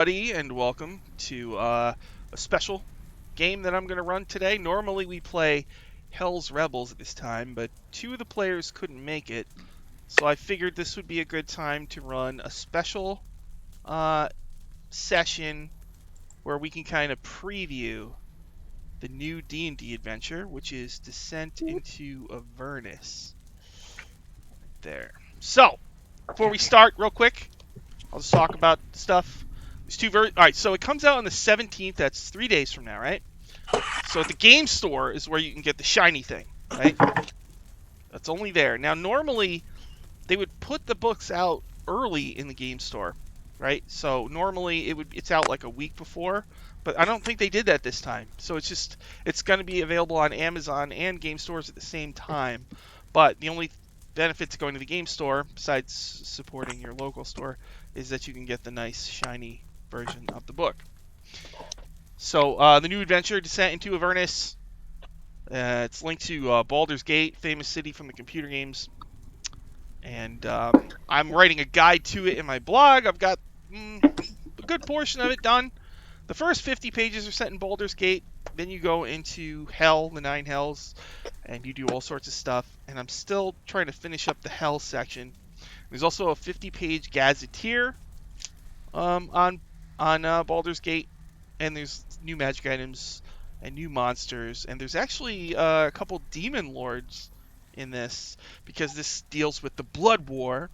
Buddy, and welcome to a special game that I'm going to run today. Normally we play Hell's Rebels at this time, but two of the players couldn't make it, so I figured this would be a good time to run a special uh, session where we can kind of preview the new D&D adventure, which is Descent into Avernus. There. So, before we start, real quick, I'll just talk about stuff. All right, so it comes out on the 17th. That's 3 days from now, right? So at the game store is where you can get the shiny thing, right? That's only there. Now, normally they would put the books out early in the game store, right? So normally it's out like a week before, but I don't think they did that this time. So it's going to be available on Amazon and game stores at the same time. But the only benefit to going to the game store, besides supporting your local store, is that you can get the nice shiny version of the book. So the new adventure, Descent into Avernus. It's linked to Baldur's Gate, famous city from the computer games. And I'm writing a guide to it in my blog. I've got a good portion of it done. The first 50 pages are set in Baldur's Gate. Then you go into Hell, the 9 Hells, and you do all sorts of stuff. And I'm still trying to finish up the Hell section. There's also a 50-page gazetteer on Baldur's Gate, and there's new magic items and new monsters, and there's actually a couple demon lords in this, because this deals with the Blood War,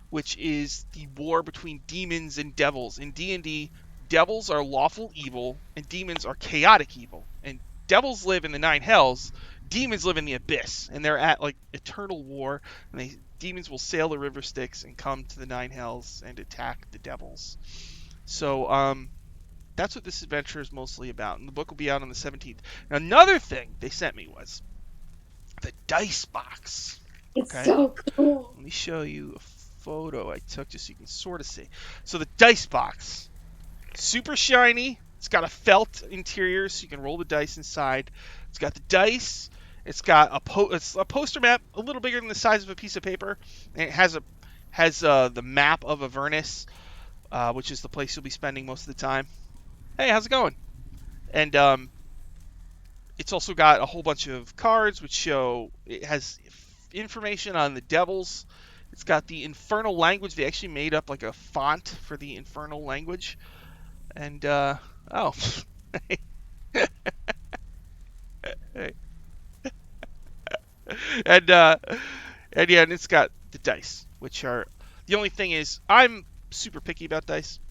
which is the war between demons and devils. In D&D, devils are lawful evil, and demons are chaotic evil. And devils live in the 9 Hells, demons live in the Abyss, and they're at like eternal war, and demons will sail the river Styx and come to the 9 Hells and attack the devils. So that's what this adventure is mostly about, and the book will be out on the 17th. Now, another thing they sent me was the dice box. It's so cool. Let me show you a photo I took just so you can sort of see. So the dice box, super shiny. It's got a felt interior so you can roll the dice inside. It's got the dice. It's got a poster map a little bigger than the size of a piece of paper, and it has the map of Avernus, which is the place you'll be spending most of the time. Hey, how's it going? And it's also got a whole bunch of cards which show it has information on the devils. It's got the infernal language. They actually made up like a font for the infernal language. And oh, and yeah, and it's got the dice, which are the only thing is I'm super picky about dice,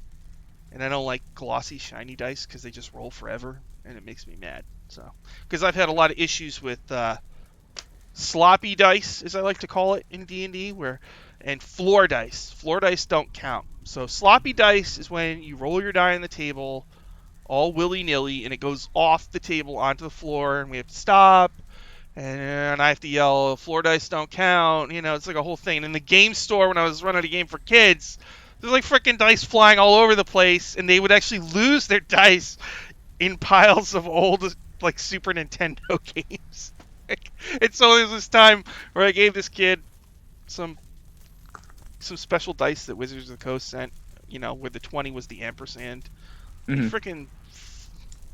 and I don't like glossy shiny dice because they just roll forever, and it makes me mad. So because I've had a lot of issues with sloppy dice, as I like to call it in D&D, and floor dice. Floor dice don't count. So sloppy dice is when you roll your die on the table all willy-nilly, and it goes off the table onto the floor, and we have to stop, and I have to yell, floor dice don't count. You know, it's like a whole thing. In the game store, when I was running a game for kids, there's like freaking dice flying all over the place, and they would actually lose their dice in piles of old, like, Super Nintendo games. And so there's this time where I gave this kid some special dice that Wizards of the Coast sent, you know, where the 20 was the ampersand. He freaking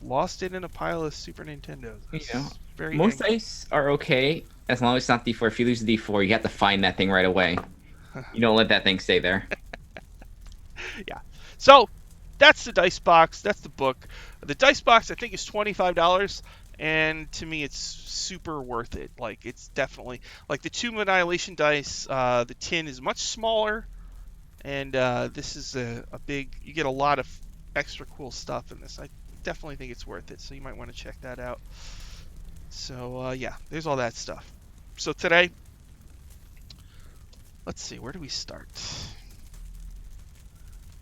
lost it in a pile of Super Nintendos. You know, Very most angry. dice are okay as long as it's not D4. If you lose the D4, you have to find that thing right away. You don't let that thing stay there. Yeah. So that's the dice box. That's the book. The dice box, I think, is $25. And to me, it's super worth it. Like, it's definitely like the Tomb of Annihilation dice. The tin is much smaller, and this is a big. You get a lot of extra cool stuff in this. I definitely think it's worth it. So you might want to check that out. So yeah, there's all that stuff. So today, let's see. Where do we start?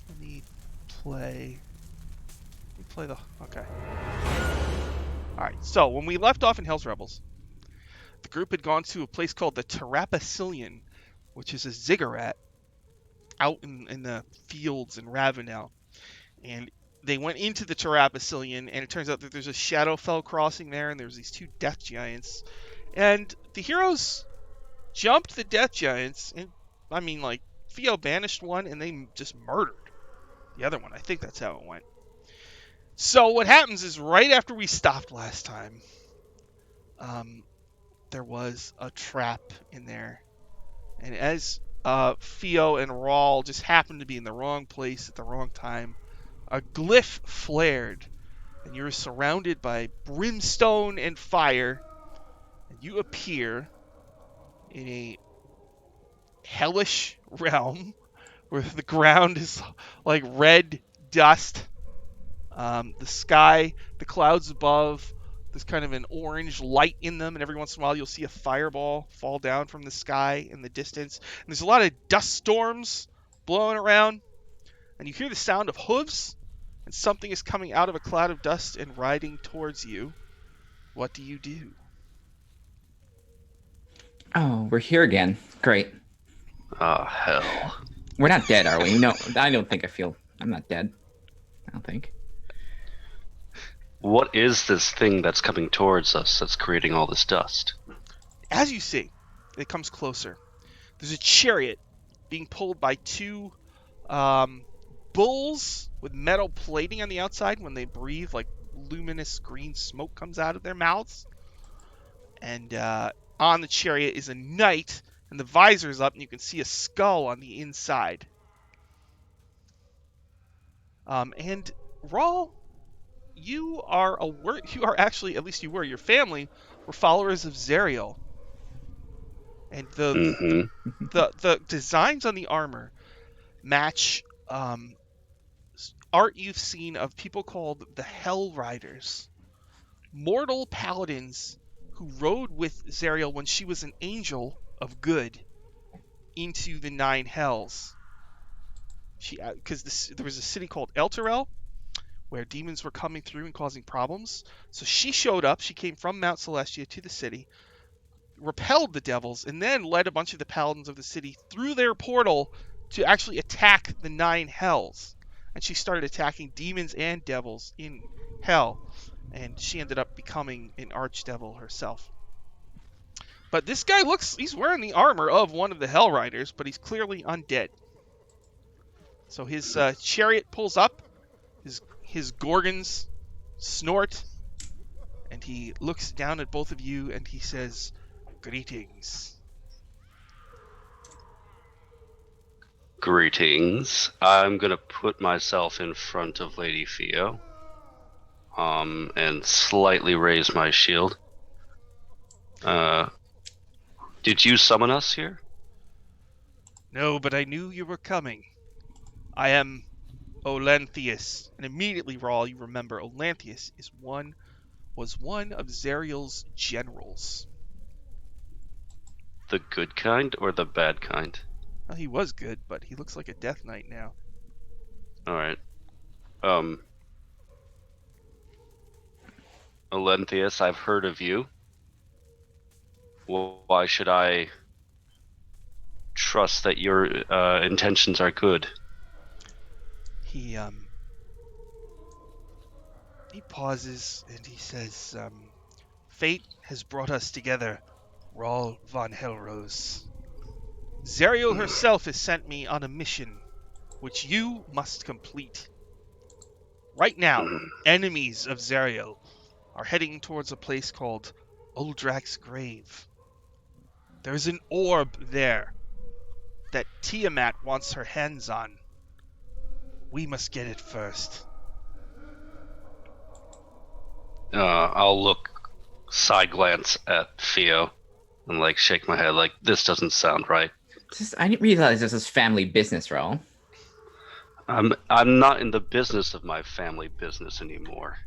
Let me play the. Okay. Alright, so when we left off in Hell's Rebels, the group had gone to a place called the Terrapacillion, which is a ziggurat out in the fields in Ravenel. And they went into the Terrapacillion, and it turns out that there's a Shadowfell crossing there, and there's these 2 death giants. And the heroes jumped the death giants, and I mean, like, Theo banished one, and they just murdered. The other one, I think that's how it went. So what happens is right after we stopped last time, there was a trap in there. And as Theo and Rawl just happened to be in the wrong place at the wrong time, a glyph flared, and you're surrounded by brimstone and fire, and you appear in a hellish realm where the ground is like red dust. The sky, the clouds above, there's kind of an orange light in them, and every once in a while you'll see a fireball fall down from the sky in the distance. And there's a lot of dust storms blowing around, and you hear the sound of hooves, and something is coming out of a cloud of dust and riding towards you. What do you do? Oh, we're here again. Great. Oh, hell. We're not dead, are we? No, I don't think I'm not dead. I don't think. What is this thing that's coming towards us that's creating all this dust? As you see, it comes closer. There's a chariot being pulled by two bulls with metal plating on the outside. When they breathe, like luminous green smoke comes out of their mouths. And on the chariot is a knight, and the visor is up, and you can see a skull on the inside. And Rawl, you are actually, at least you were, your family were followers of Zariel. And the designs on the armor match art you've seen of people called the Hell Riders, mortal paladins who rode with Zariel when she was an angel of good into the Nine Hells. Because there was a city called Elturel where demons were coming through and causing problems. So she showed up. She came from Mount Celestia to the city, repelled the devils, and then led a bunch of the paladins of the city through their portal to actually attack the Nine Hells. And she started attacking demons and devils in Hell, and she ended up becoming an archdevil herself. But this guy he's wearing the armor of one of the Hell Riders, but he's clearly undead. So his chariot pulls up, his gorgons snort, and he looks down at both of you and he says, "Greetings." Greetings. I'm gonna put myself in front of Lady Theo, and slightly raise my shield. Did you summon us here? No, but I knew you were coming. I am Olanthius. And immediately, Rawl, you remember Olanthius was one of Zariel's generals. The good kind or the bad kind? Well, he was good, but he looks like a Death Knight now. Alright. Olenthius, I've heard of you. Why should I trust that your intentions are good? He pauses and he says, "Fate has brought us together, Rawl von Hellrose. Zariel herself has sent me on a mission, which you must complete. Right now, enemies of Zariel are heading towards a place called Uldrak's Grave. There's an orb there that Tiamat wants her hands on. We must get it first." I'll look side glance at Theo and shake my head like this doesn't sound right. I didn't realize this was family business, Raul. I'm not in the business of my family business anymore.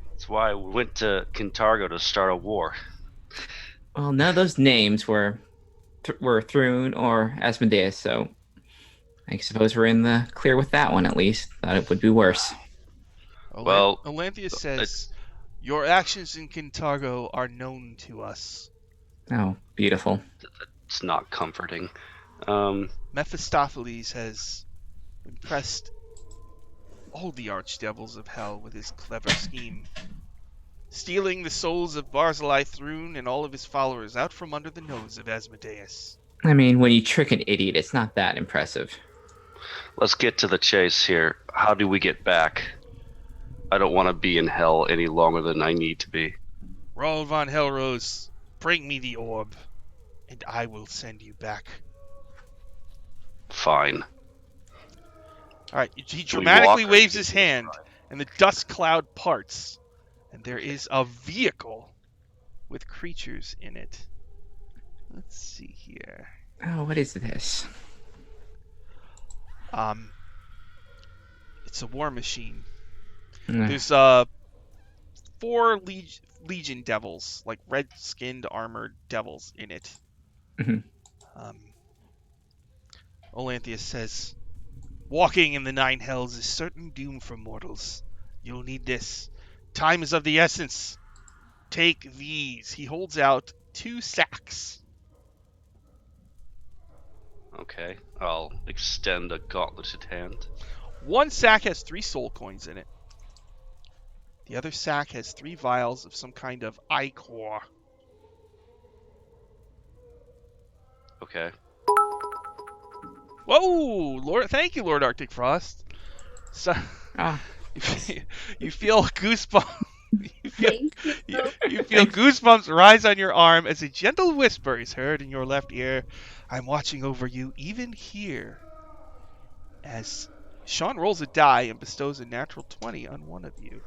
That's why I went to Kintargo to start a war. Well, none of those names were Thrune or Asmodeus, so I suppose we're in the clear with that one at least. Thought it would be worse. Olanthius says, "Your actions in Kintargo are known to us." Oh, beautiful. It's not comforting. Mephistopheles has impressed all the archdevils of hell with his clever scheme, stealing the souls of Barzillai Thrune and all of his followers out from under the nose of Asmodeus. I mean, when you trick an idiot, it's not that impressive. let's get to the chase here. How do we get back? I don't want to be in hell any longer than I need to be. Raoul von Hellrose, bring me the orb, and I will send you back. Fine. All right, he we dramatically walk or waves do his we hand, drive? and the dust cloud parts, and there is a vehicle with creatures in it. Let's see here. Oh, what is this? It's a war machine. Mm, There's 4 Legion devils, like red-skinned armored devils in it. mhm. Olanthius says, "Walking in the 9 hells is certain doom for mortals. You'll need this. Time is of the essence. Take these." He holds out 2 sacks. Okay. I'll extend a gauntleted hand. One sack has 3 soul coins in it. The other sack has 3 vials of some kind of ichor. Okay. Whoa, Lord! Thank you, Lord Arctic Frost. So Ah, you feel goosebumps. Thank you. You feel goosebumps rise on your arm as a gentle whisper is heard in your left ear. "I'm watching over you even here." As Sean rolls a die and bestows a natural 20 on one of you.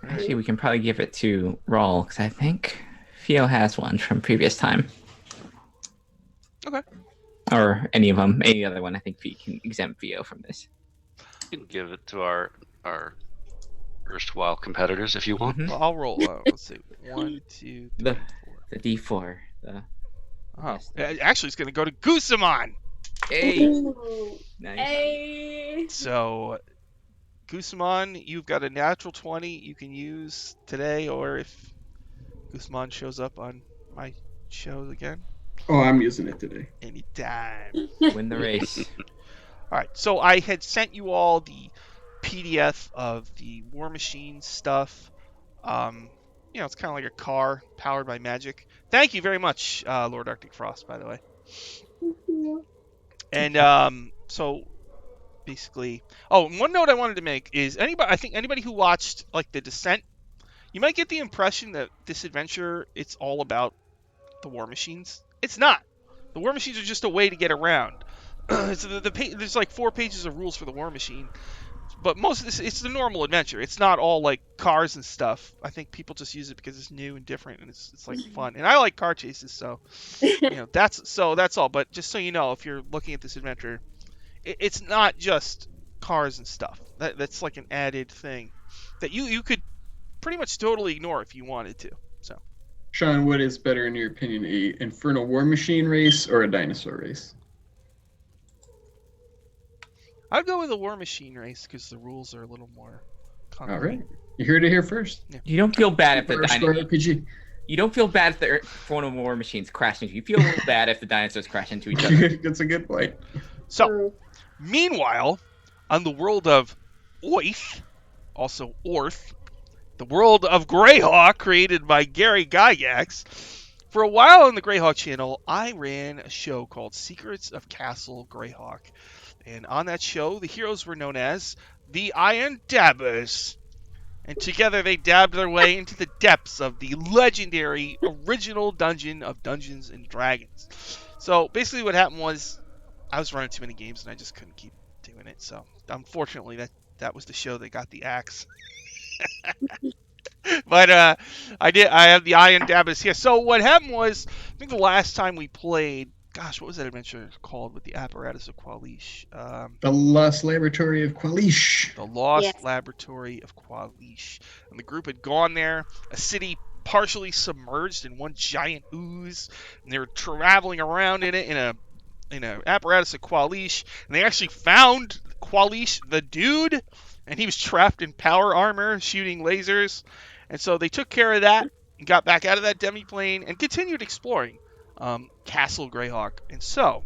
actually, we can probably give it to Rawl because I think Theo has one from previous time. Okay. Or any of them, any other one. I think we can exempt Theo from this. You can give it to our erstwhile competitors if you want. Mhm. Well, I'll roll. Let's see. 1, 2, 3, The 4. the D4. The Oh, actually, it's going to go to Goosamon. hey, Ooh. nice. Hey. So, Goosamon, you've got a natural 20 you can use today, or if Goosamon shows up on my show again, Oh, I'm using it today. anytime. Win the race. All right, so I had sent you all the PDF of the War Machine stuff. It's kind of like a car powered by magic. Thank you very much, Lord Arctic Frost, by the way. And so basically, one note I wanted to make is anybody who watched like the Descent, you might get the impression that this adventure it's all about the War Machines. It's not. The War Machines are just a way to get around. So there's like 4 pages of rules for the War Machine, but most of this it's the normal adventure. It's not all like cars and stuff. I think people just use it because it's new and different and it's like fun. And I like car chases, so that's all. But just so you know, if you're looking at this adventure, it's not just cars and stuff. That's like an added thing that you could pretty much totally ignore if you wanted to. So Sean, what is better in your opinion, a Infernal War Machine race or a dinosaur race? I'd go with a War Machine race because the rules are a little more All concrete. right, you heard it here first. You don't feel bad if the First score dinosaurs. RPG. You don't feel bad if the Phone of War machines crash into you. You feel a little bad if the dinosaurs crash into each other. That's a good point. So meanwhile, on the world of Oith, also Orth, the world of Greyhawk created by Gary Gygax, for a while on the Greyhawk channel, I ran a show called Secrets of Castle Greyhawk. And on that show, the heroes were known as the Iron Dabbers. And together they dabbed their way into the depths of the legendary original dungeon of Dungeons and Dragons. So basically what happened was I was running too many games and I just couldn't keep doing it. So unfortunately that was the show that got the axe. But I have the Iron Dabbers here. So what happened was, I think the last time we played, gosh, what was that adventure called with the apparatus of Qualish? The Lost Laboratory of Qualish. The Lost Yes. Laboratory of Qualish. And the group had gone there, a city partially submerged in one giant ooze, and they were traveling around in it in a apparatus of Qualish, and they actually found Qualish, the dude, and he was trapped in power armor, shooting lasers. And so they took care of that and got back out of that demiplane and continued exploring Castle Greyhawk. And so,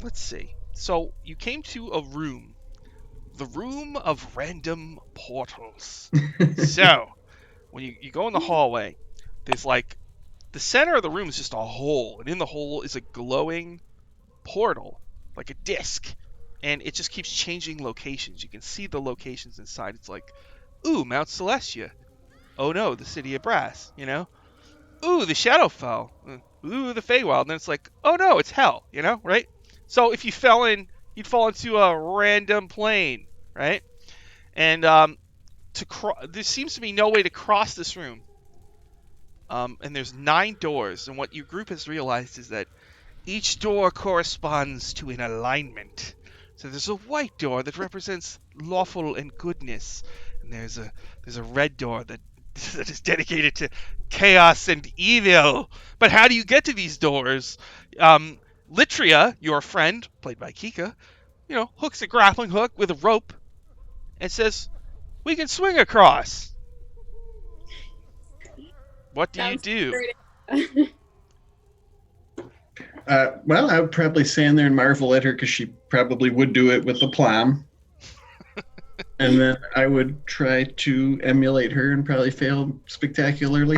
let's see. So you came to a room, the room of random portals. So when you go in the hallway, there's like the center of the room is just a hole, and in the hole is a glowing portal, like a disc, and it just keeps changing locations. You can see the locations inside. It's like, ooh, Mount Celestia. Oh no, the City of Brass, you know? Ooh, the Shadowfell. Ooh, the Feywild. And then it's like, oh no, it's hell, you know, right? So if you fell in, you'd fall into a random plane, right? And there seems to be no way to cross this room. And there's 9 doors, and what your group has realized is that each door corresponds to an alignment. So there's a white door that represents lawful and goodness, and there's a red door that that is dedicated to chaos and evil. But how do you get to these doors? Litria, your friend, played by Kika, hooks a grappling hook with a rope and says, "We can swing across." What do you Sounds do? great. Well, I would probably stand there and marvel at her because she probably would do it with the plum. And then I would try to emulate her and probably fail spectacularly.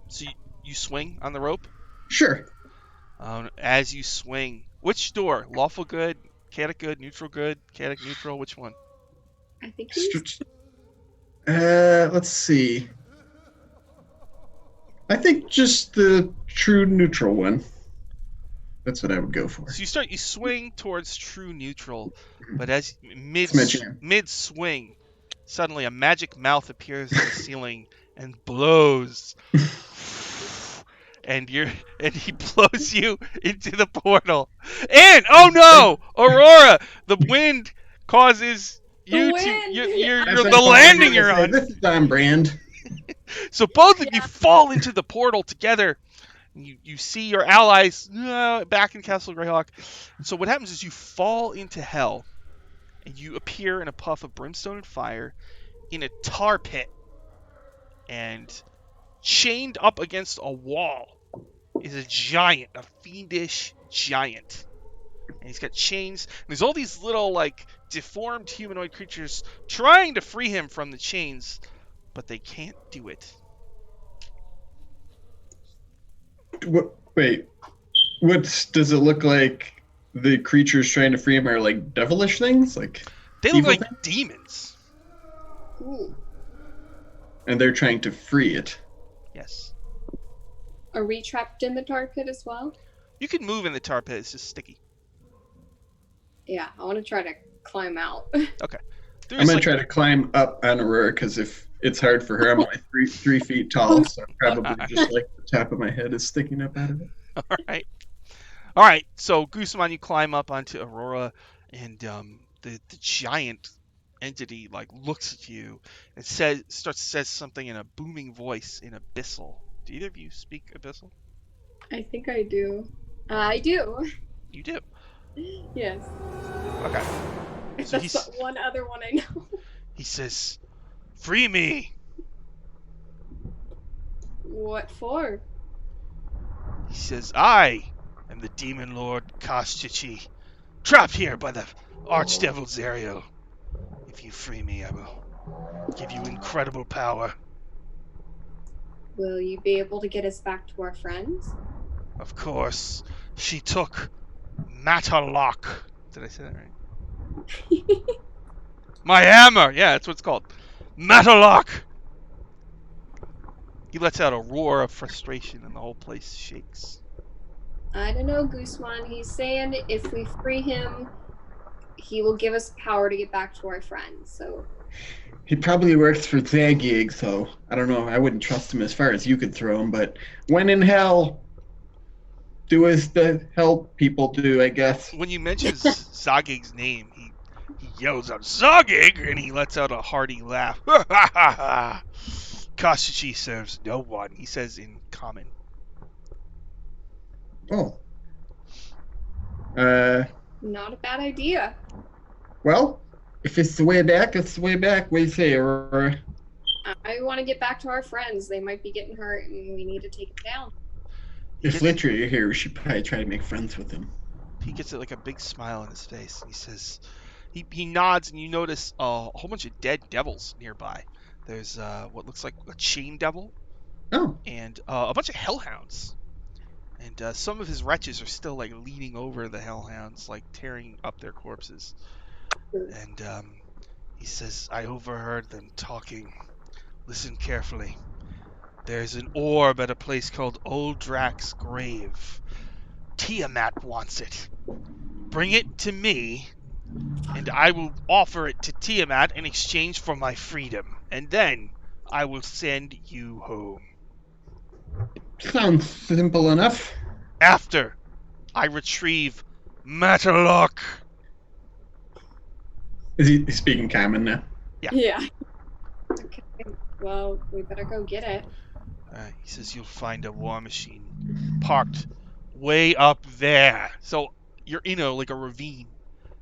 So you swing on the rope? Sure. As you swing, which door? Lawful good, chaotic good, neutral good, chaotic neutral, which one? I think he's Let's see. I think just the true neutral one. That's what I would go for. So you swing towards true neutral, but as mid swing, suddenly a magic mouth appears in the ceiling and blows. And he blows you into the portal. And oh no, Aurora, the wind causes you you're the landing you're on. This is on brand. So both of you fall into the portal together. You see your allies back in Castle Greyhawk. So what happens is you fall into hell, and you appear in a puff of brimstone and fire in a tar pit. And chained up against a wall is a giant, a fiendish giant. And he's got chains. And there's all these little, like, deformed humanoid creatures trying to free him from the chains, but they can't do it. Wait, what does it look like? The creatures trying to free him are like devilish things, like they look like things? Demons. Ooh. And they're trying to free it. Yes. Are we trapped in the tar pit as well? You can move in the tar pit. It's just sticky. Yeah, I want to try to climb out. Okay. I'm gonna try to climb up on Aurora because if it's hard for her, I'm only three feet tall, so probably just like the top of my head is sticking up out of it. All right. So Guzman, you climb up onto Aurora, and the giant entity like looks at you and says something in a booming voice in Abyssal. Do either of you speak Abyssal? I think I do. I do. You do. Yes. Okay. So That's the one other one I know. He says, "Free me." What for? He says, "I am the demon lord Kostichi, trapped here by the archdevil Zerial. If you free me, I will give you incredible power." Will you be able to get us back to our friends? Of course. She took Matterlock. Did I say that right? My hammer! Yeah, that's what it's called. Matterlock! He lets out a roar of frustration and the whole place shakes. I don't know, Guzman. He's saying if we free him, he will give us power to get back to our friends. So He probably works for Zagig, so I don't know. I wouldn't trust him as far as you could throw him, but when in hell, do as the hell people do, I guess. When you mention Zagig's name, he yells out, "Zagig!" and he lets out a hearty laugh. Kostichi serves no one, he says in common. Oh. not a bad idea. Well, if it's the way back, it's the way back. What do you say, Aurora? I want to get back to our friends. They might be getting hurt, and we need to take them down. If literally you're here, we should probably try to make friends with him. He gets like a big smile on his face. He says, he nods, and you notice a whole bunch of dead devils nearby. There's what looks like a chain devil. Oh. And a bunch of hellhounds. And some of his wretches are still like leaning over the hellhounds, like tearing up their corpses. And he says, I overheard them talking. Listen carefully. There's an orb at a place called Old Drak's grave. Tiamat wants it. Bring it to me, and I will offer it to Tiamat in exchange for my freedom. And then I will send you home. Sounds simple enough. After I retrieve Matterlock. Is he speaking common now? Yeah. Okay. Well, we better go get it. He says you'll find a war machine parked way up there. So you're in like a ravine.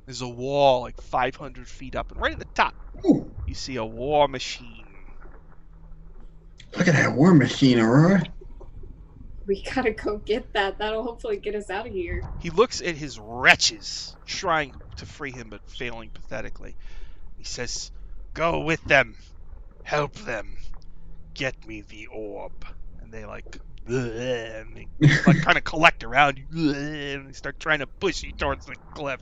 There's a wall like 500 feet up, and right at the top, Ooh, you see a war machine. look at that war machine, Aurora. We gotta go get that. That'll hopefully get us out of here. He looks at his wretches, trying to free him, but failing pathetically. He says, go with them. Help them. Get me the orb. And they like, and they like kind of collect around you, and they start trying to push you towards the cliff.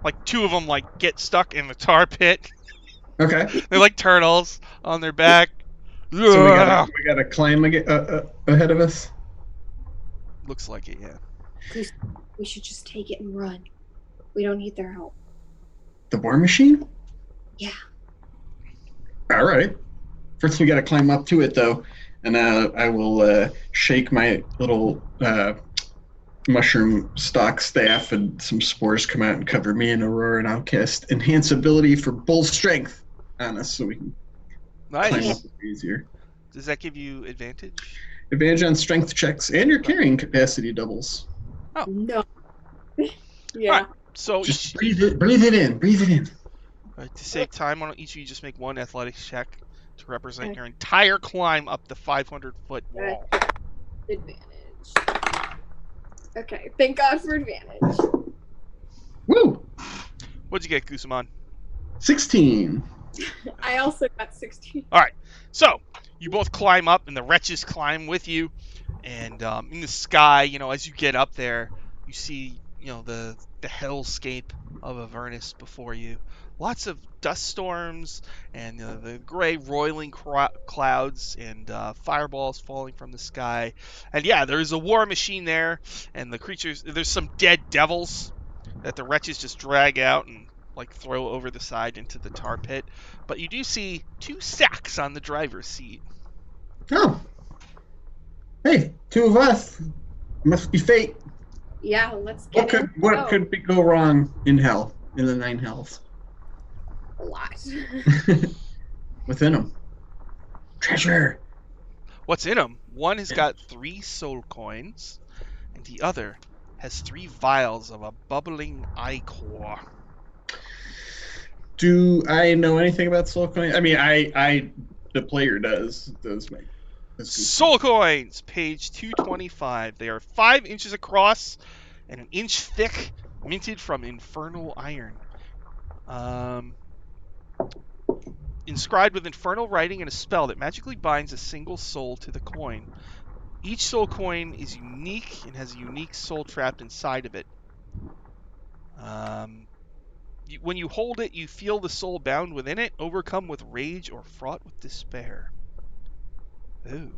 Like two of them like get stuck in the tar pit. Okay. They're like turtles on their back. So we gotta climb ahead of us. Looks like it, yeah. We should just take it and run. We don't need their help. The war machine? Yeah. All right. First, we gotta climb up to it, though, and I will shake my little mushroom stalk staff, and some spores come out and cover me and Aurora, and I'll cast enhance ability for bull strength on us, so we can climb Nice. up easier. Does that give you advantage? Advantage on strength checks, and your carrying capacity doubles. No. Yeah. Alright. So Just breathe it in. Breathe it in. to save time, why don't each of you just make one athletics check to represent your entire climb up the 500-foot wall. Advantage. Okay, thank God for advantage. Woo! What'd you get, Kusamon? 16. I also got 16. So you both climb up, and the wretches climb with you. And in the sky, as you get up there, you see, the hellscape of Avernus before you. Lots of dust storms and the gray roiling clouds and fireballs falling from the sky. And yeah, there's a war machine there, and the creatures. There's some dead devils that the wretches just drag out and like throw over the side into the tar pit. But you do see 2 sacks on the driver's seat. Oh. Hey, 2 of us. Must be fate. Yeah, let's get What could go wrong in hell, in the 9 hells? A lot. Within them. Treasure. What's in them? One has got 3 soul coins, and the other has 3 vials of a bubbling ichor. Do I know anything about soul coin? I mean, I the player does. Soul coins, page 225. They are 5 inches across and an inch thick, minted from infernal iron. Inscribed with infernal writing and a spell that magically binds a single soul to the coin. Each soul coin is unique and has a unique soul trapped inside of it. When you hold it, you feel the soul bound within it, overcome with rage or fraught with despair. Ooh.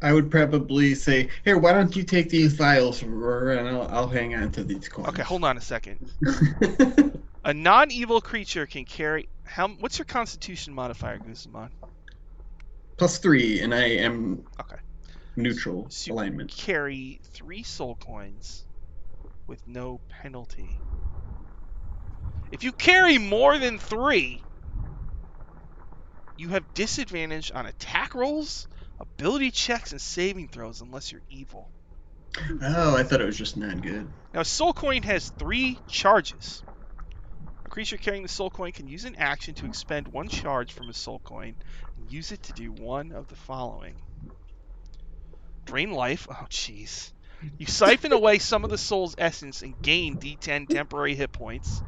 I would probably say, here, why don't you take these vials, Aurora, and I'll hang on to these coins. Okay, hold on a second. A non-evil creature can carry... What's your Constitution modifier, Goosamon? +3, and I am Okay. neutral So you alignment. carry 3 soul coins with no penalty. If you carry more than 3, you have disadvantage on attack rolls, ability checks, and saving throws unless you're evil. Oh, I thought it was just not good. Now, a soul coin has 3 charges. A creature carrying the soul coin can use an action to expend 1 charge from a soul coin and use it to do one of the following. Drain life. Oh, jeez. You siphon away some of the soul's essence and gain D10 temporary hit points.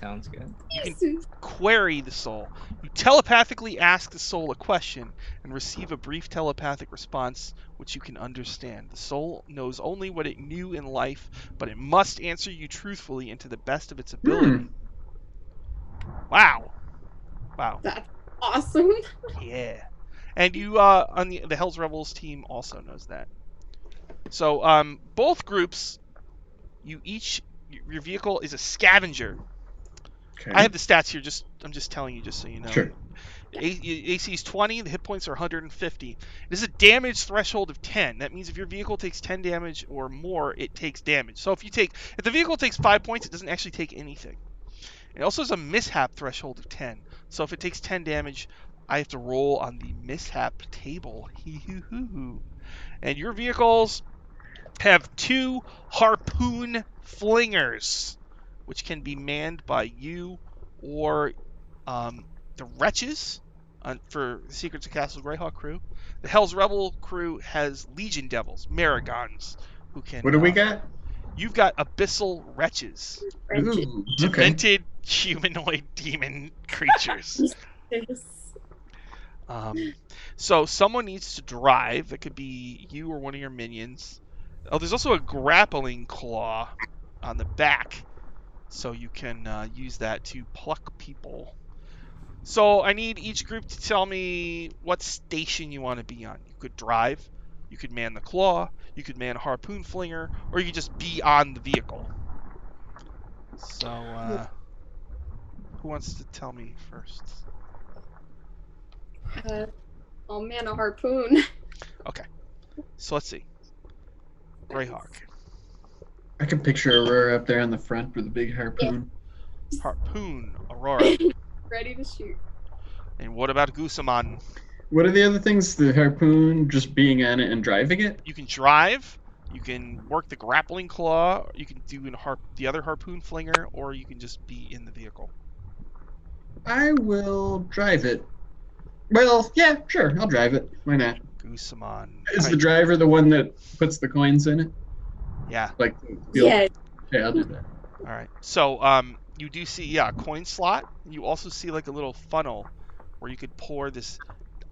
Sounds good. You can Jesus. query the soul. You telepathically ask the soul a question and receive a brief telepathic response which you can understand. The soul knows only what it knew in life, but it must answer you truthfully and to the best of its ability. Wow. That's awesome. Yeah. And you on the Hell's Rebels team also knows that. So both groups, your vehicle is a scavenger. Okay. I have the stats here. I'm just telling you, just so you know. Sure. AC is 20. The hit points are 150. There's a damage threshold of 10. That means if your vehicle takes 10 damage or more, it takes damage. So if the vehicle takes 5 points, it doesn't actually take anything. It also has a mishap threshold of 10. So if it takes 10 damage, I have to roll on the mishap table. And your vehicles have 2 harpoon flingers, which can be manned by you or the Wretches for the Secrets of Castle Greyhawk crew. The Hell's Rebel crew has Legion Devils, Maragons, who can. What do we got? You've got Abyssal Wretches, Ooh, okay. demented humanoid demon creatures. So someone needs to drive. It could be you or one of your minions. Oh, there's also a grappling claw on the back, so you can use that to pluck people. So I need each group to tell me what station you want to be on. You could drive, you could man the claw, you could man a harpoon flinger, or you could just be on the vehicle. So who wants to tell me first? Oh man, a harpoon. So let's see. Greyhawk. I can picture Aurora up there on the front with a big harpoon. Harpoon, Aurora. Ready to shoot. And what about Gusaman? What are the other things? The harpoon, just being on it and driving it? You can drive, you can work the grappling claw, you can do the other harpoon flinger, or you can just be in the vehicle. I will drive it. Well, yeah, sure, I'll drive it. Why not? Gusaman. Is the driver the one that puts the coins in it? Yeah. Like, Yeah. Okay, I'll do that. All right. So you do see a coin slot. You also see like a little funnel where you could pour this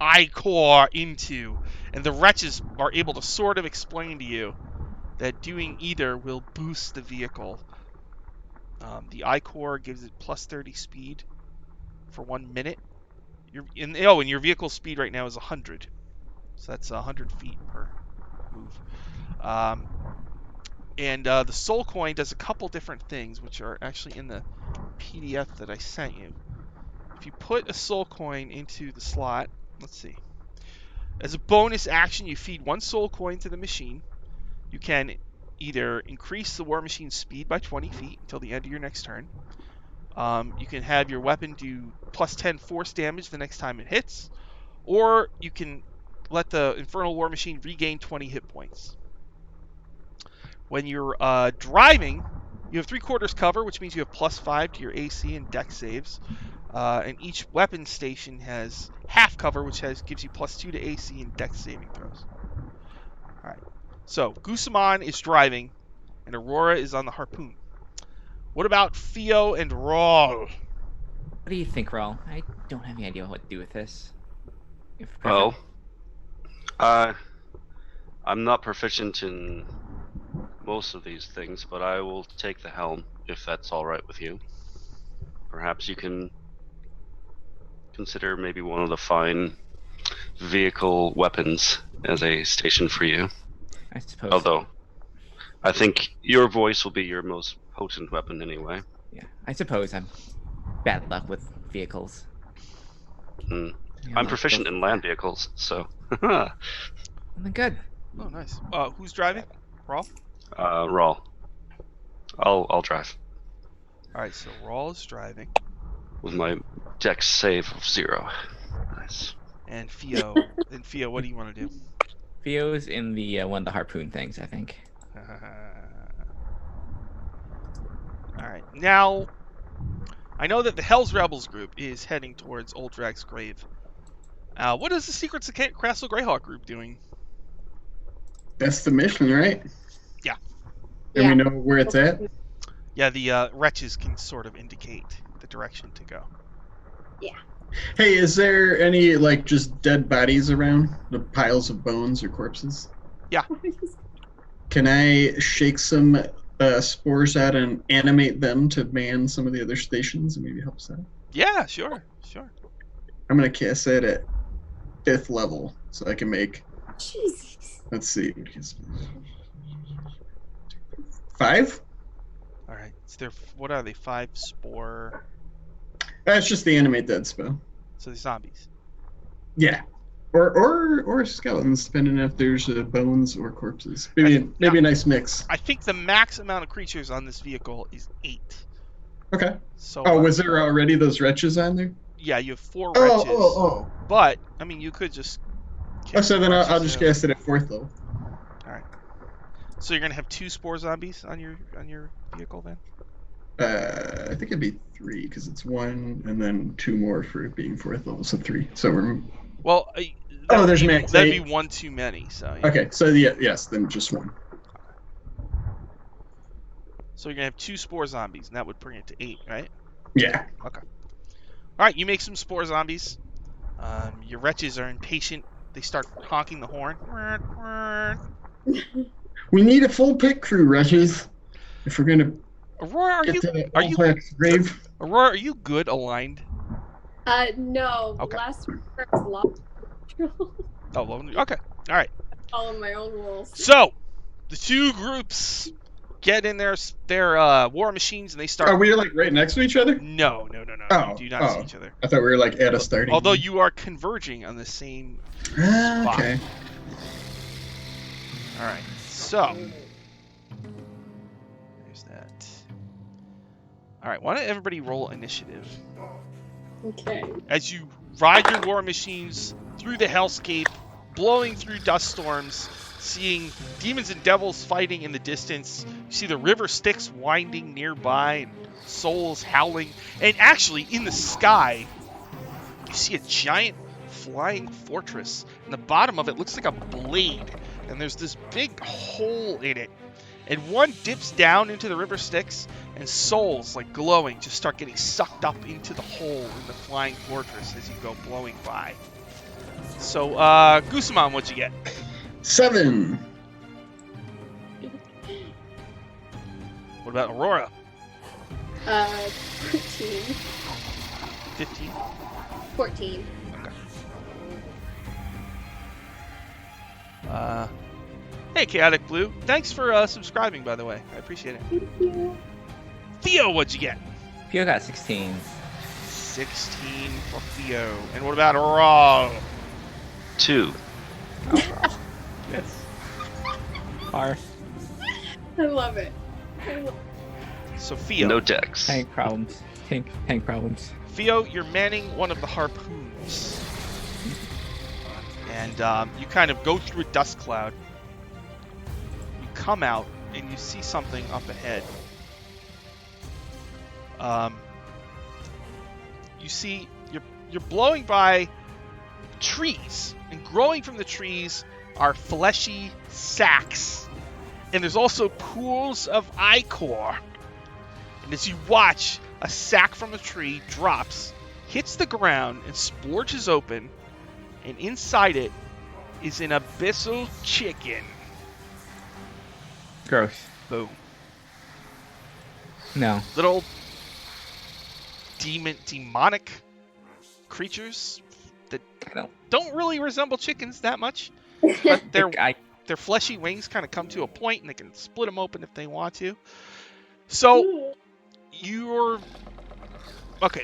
ichor into, and the Wretches are able to sort of explain to you that doing either will boost the vehicle. The ichor gives it plus 30 speed for 1 minute. And your vehicle speed right now is 100, so that's 100 feet per move. And the soul coin does a couple different things, which are actually in the PDF that I sent you. If you put a soul coin into the slot, let's see. As a bonus action, you feed 1 soul coin to the machine. You can either increase the war machine's speed by 20 feet until the end of your next turn. You can have your weapon do plus 10 force damage the next time it hits. Or you can let the Infernal War Machine regain 20 hit points. When you're driving, you have 3/4 cover, which means you have plus 5 to your AC and dex saves. And each weapon station has half cover, which gives you plus 2 to AC and dex saving throws. All right. So Gusaman is driving, and Aurora is on the harpoon. What about Theo and Rawl? What do you think, Raul? I don't have any idea what to do with this. Well, I'm not proficient in most of these things, but I will take the helm if that's all right with you. Perhaps you can consider maybe one of the fine vehicle weapons as a station for you. I suppose. Although, I think your voice will be your most potent weapon anyway. Yeah, I suppose I'm bad luck with vehicles. Hmm. Yeah, I'm proficient in land vehicles, so. Then good. Oh, nice. Who's driving? Rawl? Rawl. I'll drive All right, so Rawl is driving. with my dex save of 0. Nice. And Theo, what do you want to do? Theo's in the one of the harpoon things, I think. All right. Now, I know that the Hell's Rebels group is heading towards Old Drag's grave. What is the Secrets of Castle Greyhawk group doing? That's the mission, right? Yeah. And we know where it's at? Yeah, the wretches can sort of indicate the direction to go. Hey, is there any like just dead bodies around? The piles of bones or corpses? Can I shake some spores out and animate them to man some of the other stations and maybe help us out? Yeah, sure. I'm gonna cast that at 5th level, so I can make. Jesus. Let's see. 5? All right. What are they? 5 spore. That's just the animate dead spell. So the zombies. Yeah. Or skeletons, depending if there's bones or corpses. Maybe a nice mix. I think the max amount of creatures on this vehicle is 8. Okay. So. Was there already those wretches on there? Yeah, you have 4 wretches. Oh. But I mean, you could just. So then I'll just cast it at 4th level. All right. So you're gonna have 2 spore zombies on your vehicle then? I think it'd be 3 because it's 1 and then 2 more for it being 4th level, so 3. So we're. Well. There's max. That'd be 1 too many. So. Yeah. Okay. So yes, then just 1. So you're gonna have 2 spore zombies, and that would bring it to 8, right? Yeah. Okay. All right, you make some spore zombies. Your wretches are impatient. They start honking the horn. We need a full pit crew, wretches. If we're gonna Aurora, get to the Olpac's grave. Aurora, are you good aligned? No. Okay. Last week I was lost control. Oh, well, okay. All right. Following my own rules. So, the 2 groups get in their war machines and they start. Are we like right next to each other? No. Oh, You do not see each other. I thought we were like at a starting. Although you are converging on the same spot. Okay. All right. So, there's that. All right. Why don't everybody roll initiative? Okay. As you ride your war machines through the hellscape, blowing through dust storms, seeing demons and devils fighting in the distance. You see the river Styx winding nearby, and souls howling. And actually, in the sky, you see a giant flying fortress. And the bottom of it looks like a blade. And there's this big hole in it. And one dips down into the river Styx, and souls, like glowing, just start getting sucked up into the hole in the flying fortress as you go blowing by. So, Gusamon, what'd you get? 7. What about Aurora? 13. 15? 14. Okay. Hey, Chaotic Blue. Thanks for subscribing, by the way. I appreciate it. Thank you. Theo, what'd you get? Theo got 16. 16 for Theo. And what about Aurora? 2. Yes. Our I love it. Sophia. No decks. tank problems. Tank problems. Theo, you're manning one of the harpoons. And you kind of go through a dust cloud. You come out and you see something up ahead. You see you're blowing by trees, and growing from the trees are fleshy sacks. And there's also pools of ichor. And as you watch, a sack from a tree drops, hits the ground, and splorches open. And inside it is an abyssal chicken. Gross. Boom. No. Little demonic creatures that don't really resemble chickens that much. But their fleshy wings kind of come to a point, and they can split them open if they want to. So,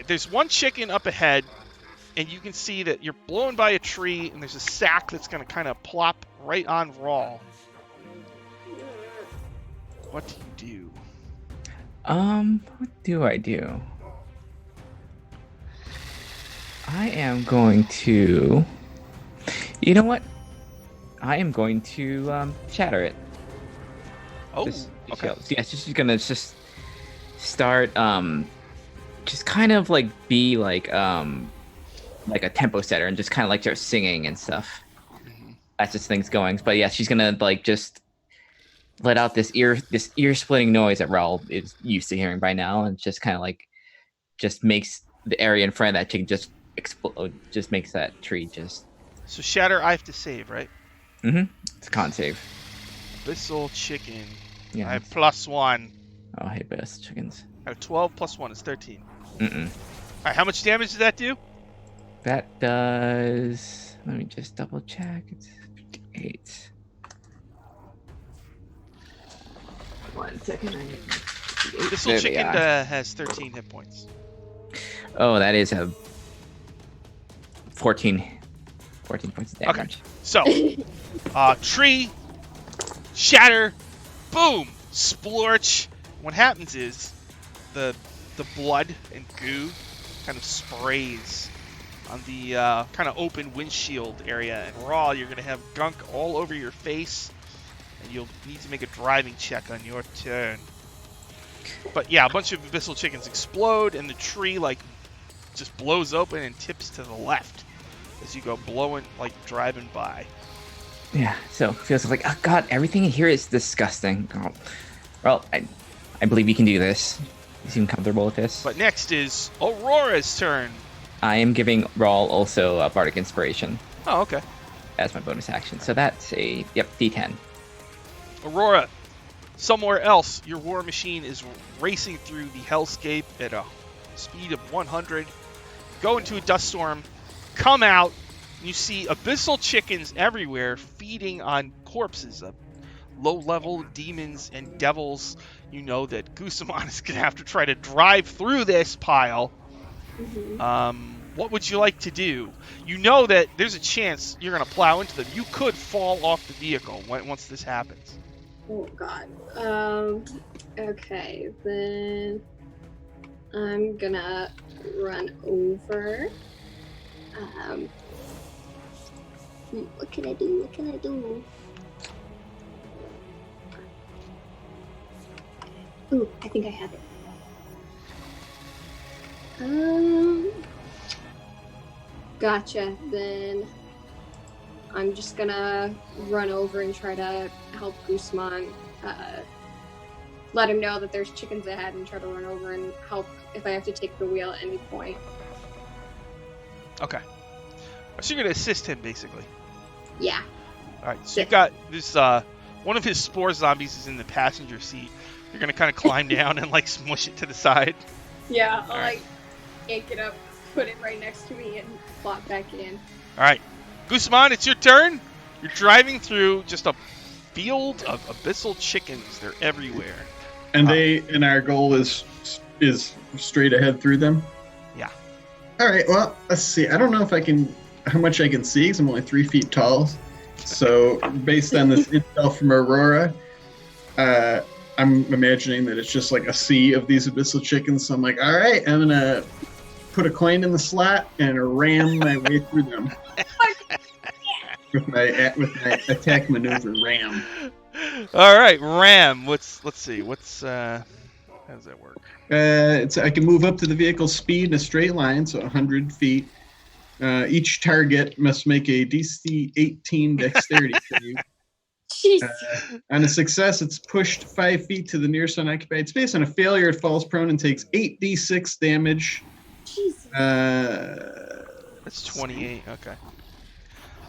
there's one chicken up ahead, and you can see that you're blown by a tree, and there's a sack that's going to kind of plop right on Rawl. What do you do? What do I do? I am going to... You know what? I am going to shatter it. Oh, okay. Yeah, she's gonna just start just kind of like be like a tempo setter and just kind of like start singing and stuff. Mm-hmm. That's just things going. But yeah, she's gonna like just let out this ear splitting noise that Raul is used to hearing by now, and just kind of like just makes the area in front of that chicken just explode. Just makes that tree just. So Shatter, I have to save, right? It's a con save. Abyssal Chicken. Yeah. I have +1. Oh, hey, best chickens. I have 12 + 1 is 13. Mm-mm. Alright, how much damage does that do? That does. Let me just double check. It's 58. 1 second. Abyssal Chicken has 13 hit points. Oh, that is a 14 points of damage. Okay. So, tree, shatter, boom, splorch. What happens is the blood and goo kind of sprays on the kind of open windshield area, and Raw, you're gonna have gunk all over your face, and you'll need to make a driving check on your turn. But yeah, a bunch of abyssal chickens explode, and the tree like just blows open and tips to the left as you go blowing, like driving by. Yeah, so it feels like, oh god, everything in here is disgusting. Oh. Well, I believe you can do this. You seem comfortable with this. But next is Aurora's turn. I am giving Raul also a Bardic Inspiration Oh, okay. as my bonus action. So that's a, D10. Aurora, somewhere else, your war machine is racing through the hellscape at a speed of 100. Go into a dust storm, come out, and you see abyssal chickens everywhere feeding on corpses of low-level demons and devils. You know that Gusamon is going to have to try to drive through this pile. What would you like to do? You know that there's a chance you're going to plow into them. You could fall off the vehicle once this happens. Oh god. Okay, then I'm gonna run over. What can I do? Ooh, I think I have it. Gotcha. Then I'm just gonna run over and try to help Guzman. Let him know that there's chickens ahead and try to run over and help if I have to take the wheel at any point. Okay. So you're going to assist him, basically. Yeah. All right. So you've got this, one of his spore zombies is in the passenger seat. You're going to kind of climb down and, like, smush it to the side. Yeah, I'll, Alright. yank it up, put it right next to me, and plop back in. All right. Guzman, it's your turn. You're driving through just a field of abyssal chickens. They're everywhere. And and our goal is straight ahead through them. Yeah. All right. Well, let's see. I don't know how much I can see because I'm only 3 feet tall. So based on this intel from Aurora, I'm imagining that it's just like a sea of these abyssal chickens. So I'm like, all right, I'm gonna put a coin in the slot and ram my way through them with my attack maneuver ram. All right, ram. Let's see. How does that work? I can move up to the vehicle's speed in a straight line, so 100 feet. Each target must make a DC 18 dexterity save. Jeez. On a success, it's pushed 5 feet to the nearest unoccupied space. On a failure, it falls prone and takes 8d6 damage. Jesus. That's 28. Okay.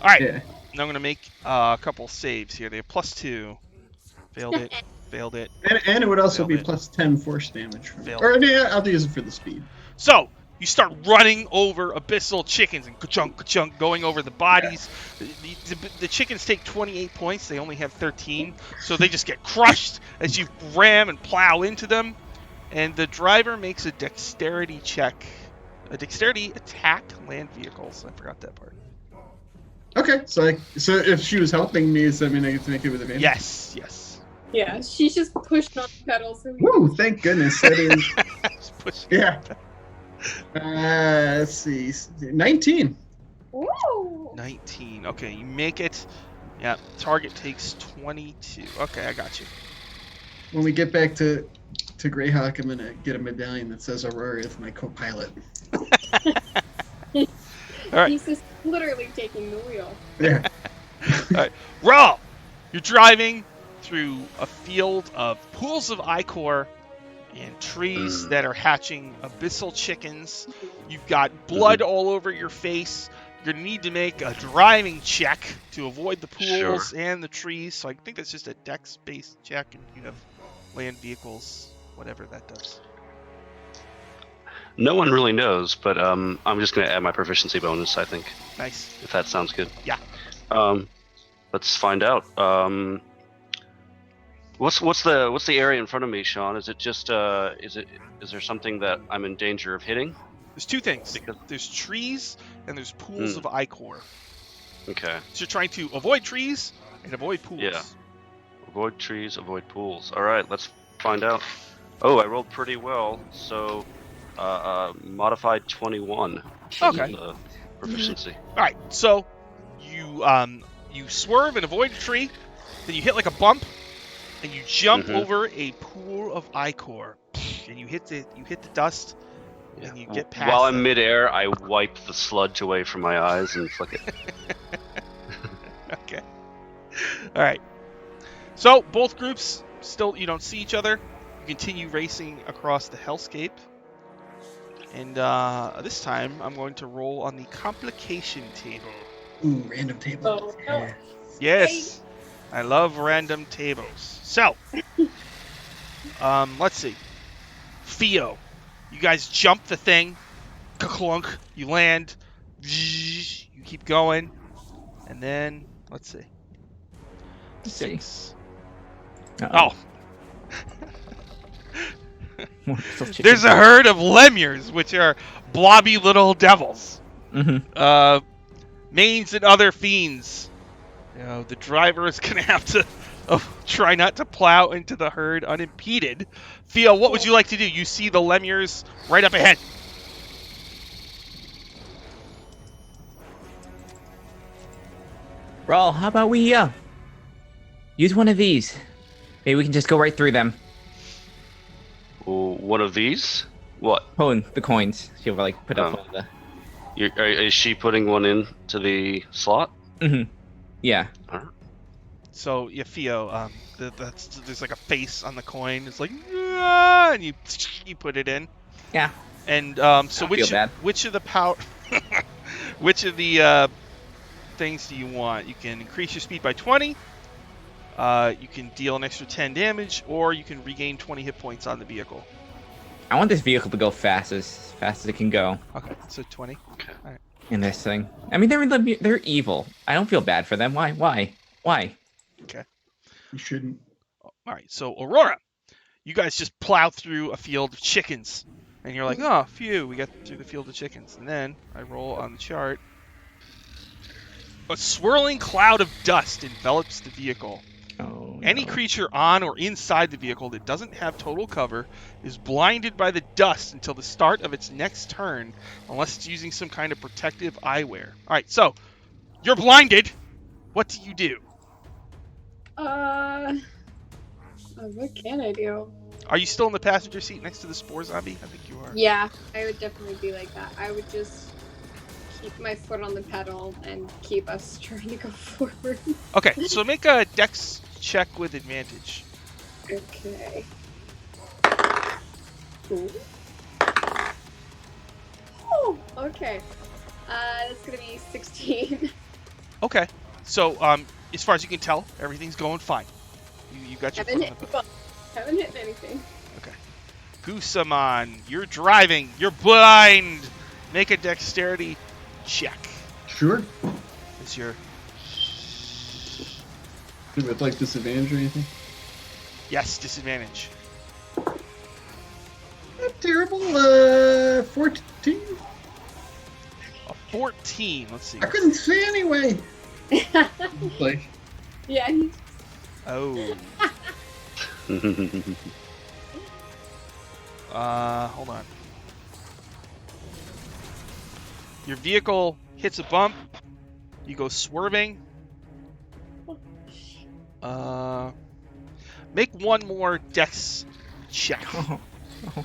All right. Yeah. Now I'm going to make a couple saves here. They have +2. Failed it. Failed it. And it would also Failed be it. plus 10 force damage. Failed Or yeah, I'll use it for the speed. So, you start running over abyssal chickens and ka-chunk, ka-chunk, going over the bodies. Yeah. The chickens take 28 points. They only have 13. So they just get crushed as you ram and plow into them. And the driver makes a dexterity check. A dexterity attack land vehicles. I forgot that part. Okay, so if she was helping me, I get to make it with advantage? Yes. Yeah, she's just pushing on the pedals. Woo, thank goodness. That is... Just push. Yeah. Let's see. 19. Woo! 19. Okay, you make it. Yeah, target takes 22. Okay, I got you. When we get back to Greyhawk, I'm going to get a medallion that says Aurora is my co-pilot. All right. He's just literally taking the wheel. Yeah. All right. Raw! You're driving. through a field of pools of ichor and trees that are hatching abyssal chickens. You've got blood all over your face. You're going to need to make a driving check to avoid the pools and the trees. So I think that's just a dex-based check, and you have land vehicles, whatever that does. No one really knows, but I'm just going to add my proficiency bonus, I think. Nice. If that sounds good. Yeah. Let's find out. What's the area in front of me, Sean? Is it just is there something that I'm in danger of hitting? There's two things. There's trees and there's pools of ichor. Okay. So you're trying to avoid trees and avoid pools. Yeah. Avoid trees, avoid pools. All right, let's find out. Oh, I rolled pretty well. So, modified 21. Okay. Proficiency. All right. So you swerve and avoid a tree, then you hit like a bump, and you jump over a pool of ichor, and you hit the dust. And you get past While I'm midair, I wipe the sludge away from my eyes and flick it. Okay. All right. So both groups still, you don't see each other. You continue racing across the hellscape. And this time I'm going to roll on the complication table. Ooh, random table. Oh, no. Yes. I love random tables. So, let's see. Theo. You guys jump the thing, ka-clunk, you land, you keep going, and then, let's see. 6. Oh. There's a herd of lemures, which are blobby little devils. Manes and other fiends. You know, the driver is going to have to try not to plow into the herd unimpeded. Theo, what would you like to do? You see the lemures right up ahead. Raul, how about we use one of these? Maybe we can just go right through them. One of these? What? Oh, the coins. She'll like put up one of the. Is she putting one into the slot? Yeah. Alright. So, yeah, Theo, there's like a face on the coin. It's like, ah, and you put it in. Yeah. And so which of the which of the things do you want? You can increase your speed by 20. You can deal an extra 10 damage, or you can regain 20 hit points on the vehicle. I want this vehicle to go fast as it can go. Okay, so 20. Okay. All right. In this thing, I mean, they're evil. I don't feel bad for them. Why? Okay. You shouldn't. All right, so Aurora, you guys just plow through a field of chickens, and you're like, oh, phew, we got through the field of chickens. And then I roll on the chart. A swirling cloud of dust envelops the vehicle. Oh, Any creature on or inside the vehicle that doesn't have total cover is blinded by the dust until the start of its next turn, unless it's using some kind of protective eyewear. All right, so you're blinded. What do you do? What can I do? Are you still in the passenger seat next to the spore zombie? I think you are. Yeah, I would definitely be like that. I would just keep my foot on the pedal and keep us trying to go forward. Okay, so make a dex check with advantage. Okay. Ooh. Oh, okay. It's gonna be 16. Okay, so as far as you can tell, everything's going fine. You got your foot on the pedal. Haven't hit anything. Okay. Gusamon, you're driving. You're blind. Make a dexterity check. Sure. It's your... With like disadvantage or anything? Yes, disadvantage. Not terrible. 14. A 14. Let's see. I couldn't see anyway. Like, Yeah. Oh. Hold on. Your vehicle hits a bump. You go swerving. Make one more dex check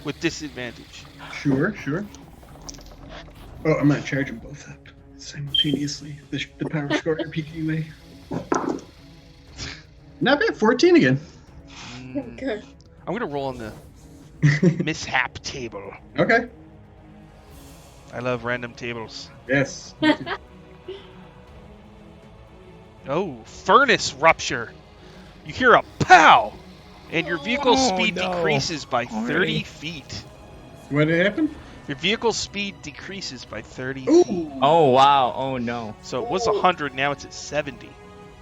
with disadvantage. sure. Oh, I'm gonna charge them both up simultaneously. The Power Score RPG way. Not bad. 14 again. Good. I'm gonna roll on the mishap table. Okay. I love random tables. Yes. Oh, furnace rupture. You hear a pow, and your vehicle speed decreases by 30 Already. feet. What happened? Your vehicle speed decreases by 30 Ooh. feet. Oh wow! Oh no! So it was 100, now it's at 70.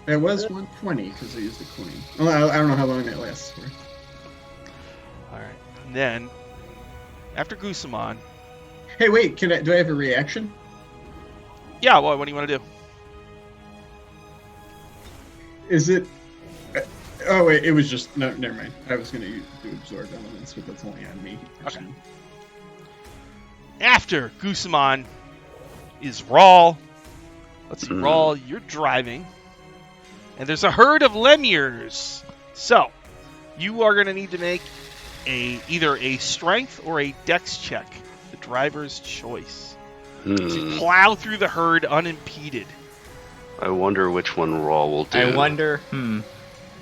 It was 120 because I used the coin. Well, I don't know how long that lasts for. Alright. And then, after Gusamon, Hey, wait. Do I have a reaction? yeah, what do you want to do? Is it? Oh wait, it was just no. Never mind. I was gonna do absorb elements, but that's only on me. Okay. After Gusamon is Rawl. Let's see, Rawl, you're driving. And there's a herd of lemures. So, you are going to need to make either a strength or a dex check. The driver's choice. As you plow through the herd unimpeded. I wonder which one Raw will do. I wonder.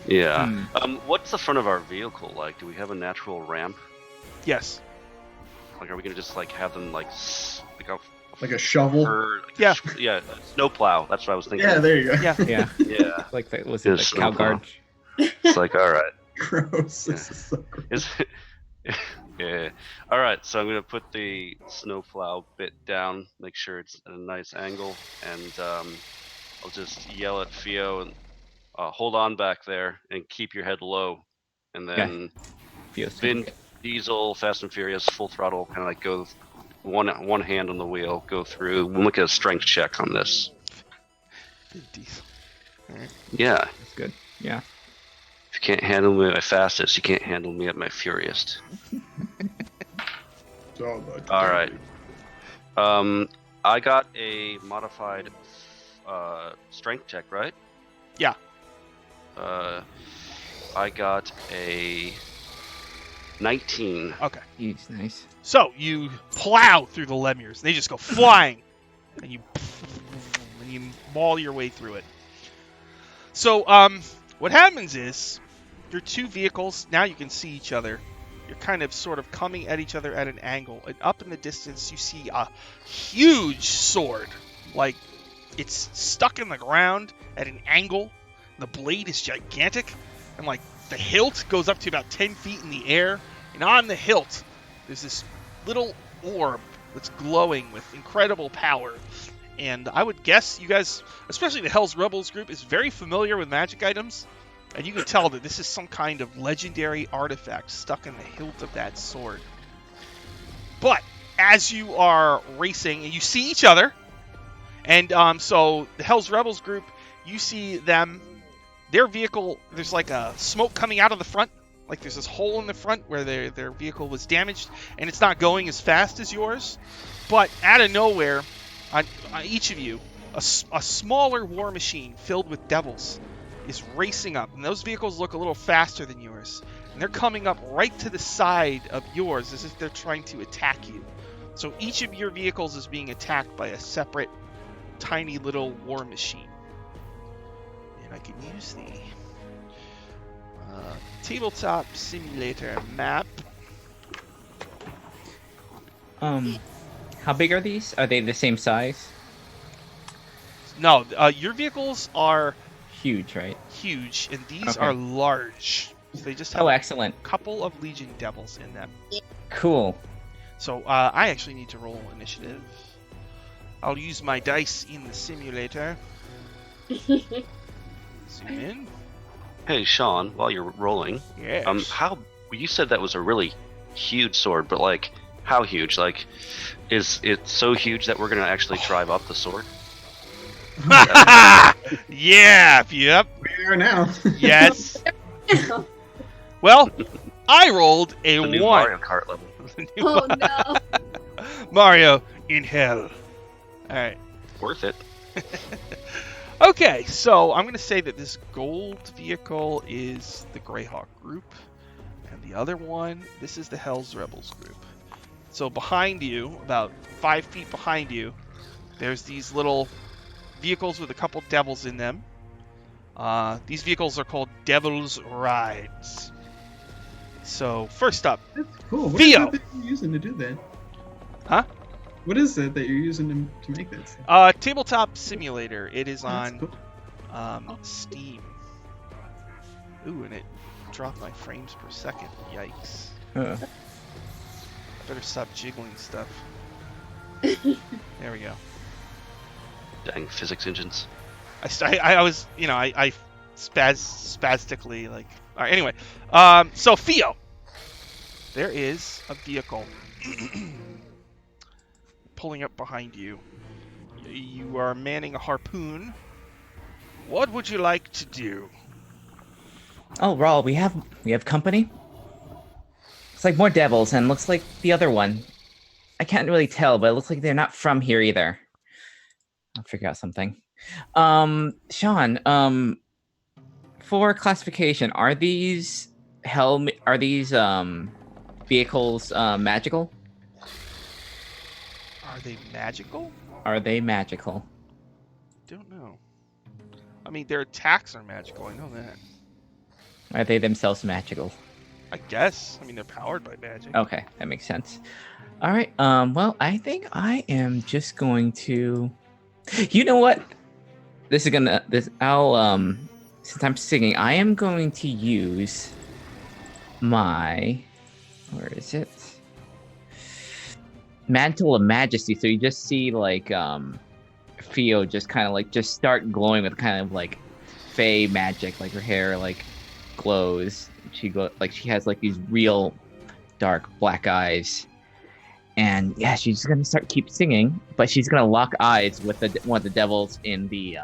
Yeah. What's the front of our vehicle like? Do we have a natural ramp? Yes. Like, are we gonna just like have them like Like a shovel. Yeah. Yeah. Snow plow. That's what I was thinking. Yeah, there you go. Yeah. Yeah. Yeah. Like that was it? Just The cow snowplow. guard. It's like, all right. Gross. Yeah. This is so gross. Is yeah. All right. So I'm gonna put the snowplow bit down, make sure it's at a nice angle, and I'll just yell at Fio and hold on back there and keep your head low, and then Feels Vin good. Diesel, Fast and Furious, full throttle, kind of like go one hand on the wheel, go through. We'll make a strength check on this. Yeah. That's good. Yeah. If you can't handle me at my fastest, you can't handle me at my furious. So much. All right. I got a modified strength check, right? Yeah. I got a 19. Okay. He's nice. So, you plow through the lemures. They just go flying. And you maul your way through it. So, what happens is, your two vehicles, now you can see each other. You're kind of sort of coming at each other at an angle. And up in the distance, you see a huge sword. Like, it's stuck in the ground at an angle. The blade is gigantic. And, like, the hilt goes up to about 10 feet in the air. And on the hilt, there's this little orb that's glowing with incredible power. And I would guess you guys, especially the Hell's Rebels group, is very familiar with magic items. And you can tell that this is some kind of legendary artifact stuck in the hilt of that sword. But as you are racing, and you see each other, and so the Hell's Rebels group, you see them, their vehicle, there's like a smoke coming out of the front. Like there's this hole in the front where their vehicle was damaged, and it's not going as fast as yours. But out of nowhere, on each of you, a smaller war machine filled with devils is racing up. And those vehicles look a little faster than yours. And they're coming up right to the side of yours as if they're trying to attack you. So each of your vehicles is being attacked by a separate, tiny little war machine. And I can use the tabletop simulator map. How big are these? Are they the same size? No, your vehicles are Huge, right? huge, and these Okay. are large. So they just have Oh, a excellent. couple of Legion Devils in them. Cool. So I actually need to roll initiative. I'll use my dice in the simulator. Zoom in. Hey, Sean, while you're rolling, Yes. how you said that was a really huge sword, but like, how huge? Like, is it so huge that we're gonna actually drive up the sword? Yeah. Yep. We are now. Yes. Well, I rolled a The new 1. Mario Kart level. Oh no. Mario in hell. All right. Worth it. Okay, so I'm going to say that this gold vehicle is the Greyhawk group, and the other one, this is the Hell's Rebels group. So behind you, about 5 feet behind you, there's these little vehicles with a couple devils in them. These vehicles are called Devil's Rides. So first up, That's cool. What Theo. is it that you're using to do that? Huh? What is it that you're using to make that stuff? Tabletop Simulator. It is That's on cool. Steam. Ooh, and it dropped my frames per second. Yikes. Huh. I better stop jiggling stuff. There we go. Dang physics engines. I was, I spastically, like... All right, anyway. So, Theo. There is a vehicle pulling up behind you. You are manning a harpoon. What would you like to do? Oh, Rawl, we have company. Looks like more devils, and looks like the other one. I can't really tell, but it looks like they're not from here either. I'll figure out something. Sean, for classification, are these vehicles magical? Are they magical? Are they magical? Don't know. I mean, their attacks are magical. I know that. Are they themselves magical? I guess. I mean, they're powered by magic. Okay, that makes sense. All right. Well, I think I am just going to. You know what? I'll since I'm singing, I am going to use my. Where is it? Mantle of Majesty. So you just see like Theo just kind of like just start glowing with kind of like fey magic, like her hair like glows. She has like these real dark black eyes, and yeah, she's just gonna keep singing, but she's gonna lock eyes with one of the devils in the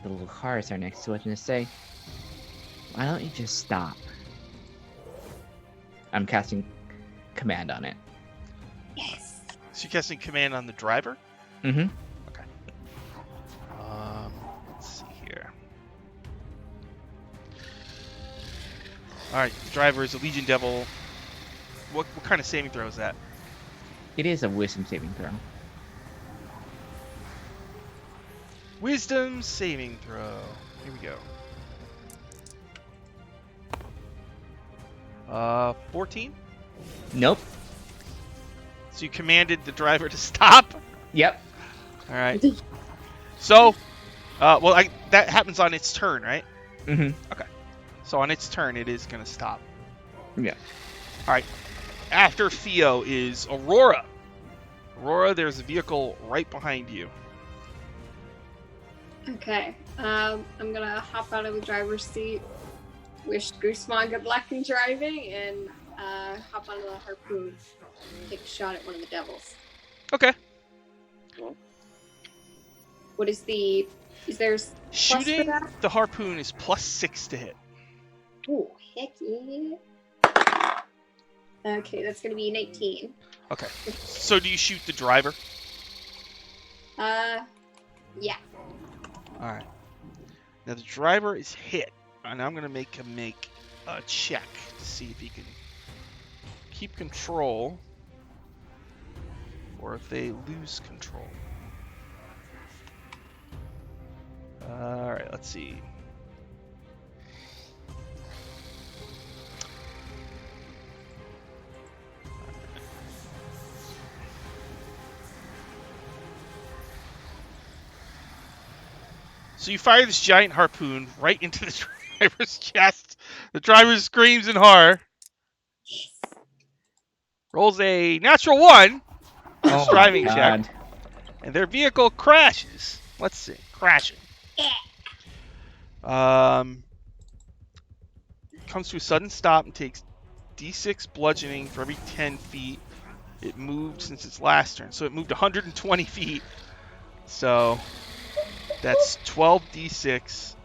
little cars are next to it, and say, "Why don't you just stop?" I'm casting command on it. Yes. So you're casting command on the driver? Mm-hmm. Okay. Let's see here. Alright, the driver is a Legion Devil. What kind of saving throw is that? It is a wisdom saving throw. Wisdom saving throw. Here we go. 14? Nope. So you commanded the driver to stop? Yep. Alright. So, that happens on its turn, right? Mm-hmm. So on its turn, it is going to stop. Yeah. Alright. After Theo is Aurora. Aurora, there's a vehicle right behind you. Okay. I'm gonna hop out of the driver's seat, wish Guzman good luck in driving, and hop onto the harpoon, take a shot at one of the devils. Okay. What is the? Is there Shooting for that? the harpoon is +6 to hit. Oh, heck yeah! Okay, that's gonna be an 18. Okay. So do you shoot the driver? Yeah. Alright. Now the driver is hit, and I'm going to make him make a check to see if he can keep control or if they lose control. Alright, let's see. So you fire this giant harpoon right into the driver's chest. The driver screams in horror. Rolls a natural 1. Oh, driving my check. God. And their vehicle crashes. Let's see. Crashing. Comes to a sudden stop and takes D6 bludgeoning for every 10 feet. It moved since its last turn. So it moved 120 feet. So that's 12 D6.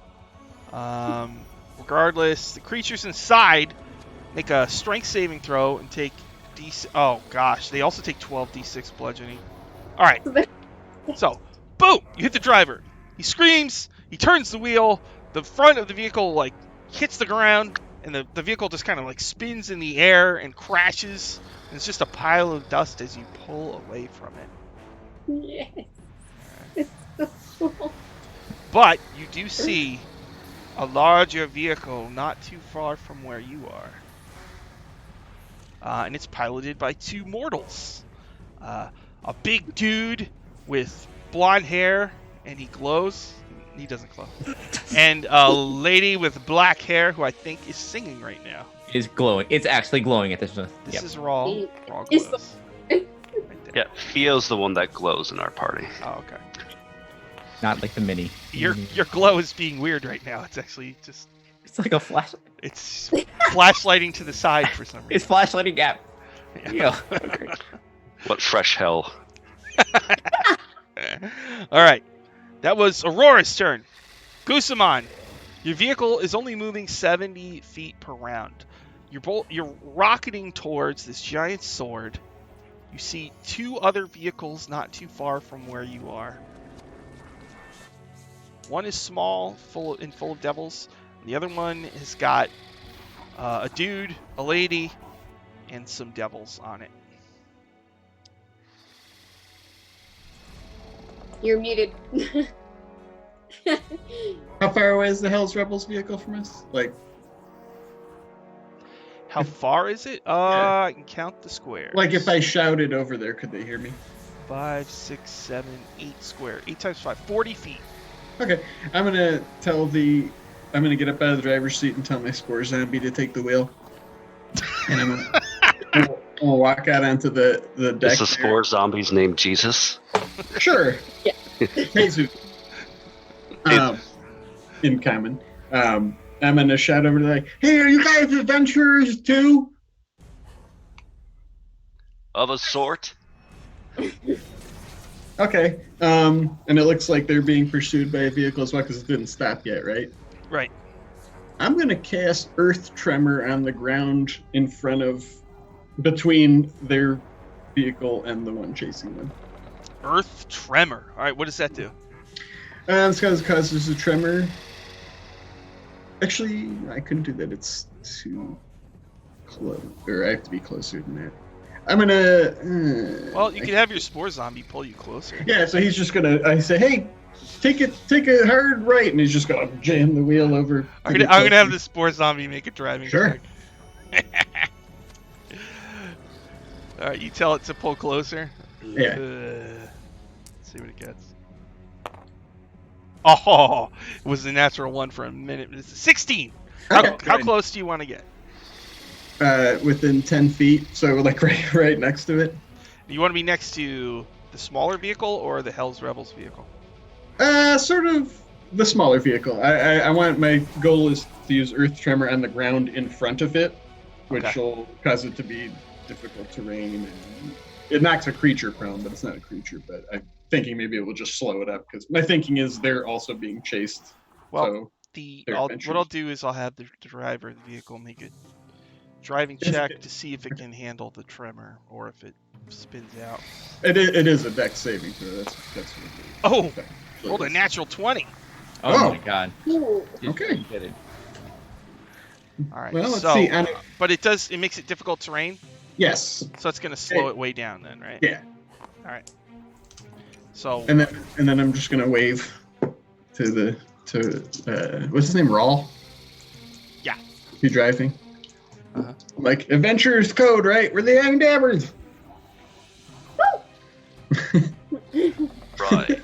Regardless, the creatures inside make a strength saving throw and take D6. Oh gosh, they also take 12 D6 bludgeoning. All right. So, boom! You hit the driver. He screams. He turns the wheel. The front of the vehicle like hits the ground, and the vehicle just kind of like spins in the air and crashes. And it's just a pile of dust as you pull away from it. Yes. It's so cool. But you do see a larger vehicle not too far from where you are. And it's piloted by 2 mortals. A big dude with blonde hair, and he glows. He doesn't glow. And a lady with black hair who I think is singing right now. Is glowing. It's actually glowing at this moment. This Yep. is Raw. Pink. Raw It's glows. the- Right there. Yeah, Theo's the one that glows in our party. Oh, okay. Not like the mini. Your glow is being weird right now. It's actually just It's like a flash. it's flashlighting to the side for some It's reason. flashlighting gap. Yeah. What fresh hell. All right, that was Aurora's turn. Gusamon, your vehicle is only moving 70 feet per round. You're rocketing towards this giant sword. You see 2 other vehicles not too far from where you are. One is small, full of devils. The other one has got a dude, a lady, and some devils on it. You're muted. How far away is the Hell's Rebels vehicle from us? Like, How far is it? Yeah. I can count the squares. if I shouted over there, could they hear me? 5, 6, 7, 8 square. 8 times 5, 40 feet. Okay, I'm gonna get up out of the driver's seat and tell my spore zombie to take the wheel, and I'm gonna walk out onto the deck. Is the spore zombie's name Jesus? There. Sure. Yeah. Jesus. In common. I'm gonna shout over to like, hey, are you guys adventurers too? Of a sort? Okay. And it looks like they're being pursued by a vehicle as well because it didn't stop yet, right? Right. I'm gonna cast Earth Tremor on the ground in front of, between their vehicle and the one chasing them. Earth tremor. All right, what does that do? It's because it causes a tremor. Actually, I couldn't do that. It's too close, or I have to be closer than that. I'm gonna. Well, you can have your spore zombie pull you closer. Yeah, so he's just gonna. I say, hey, take a hard right, and he's just gonna jam the wheel over. I'm gonna have the spore zombie make a driving Sure. check. All right, you tell it to pull closer. Yeah. Let's see what it gets. Oh, it was a natural 1 for a minute. It's 16. How Okay, close do you want to get? within 10 feet, so like right next to it. You want to be next to the smaller vehicle or the Hell's Rebels vehicle? Sort of the smaller vehicle. I want, my goal is to use Earth Tremor on the ground in front of it, which Okay. will cause it to be difficult terrain. And it knocks a creature prone, but it's not a creature. But I'm thinking maybe it will just slow it up because my thinking is they're also being chased. Well, so they're what adventurers. I'll do is I'll have the driver of the vehicle make a driving Is check it- to see if it can handle the tremor or if it spins out. it is a dex saving throw. That's what it is. Oh, So rolled a it's- natural 20. Oh Oh. my god. Ooh. Just Okay. did it. All right. Well, let's so, see. but it makes it difficult terrain, Yes. so it's going to slow it way down then, right? Yeah. All right. So, And then I'm just gonna wave to what's his name? Rawl? Yeah. You driving? Uh-huh. I'm like, Adventurers Code, right? We're the Young Dabbers. Right.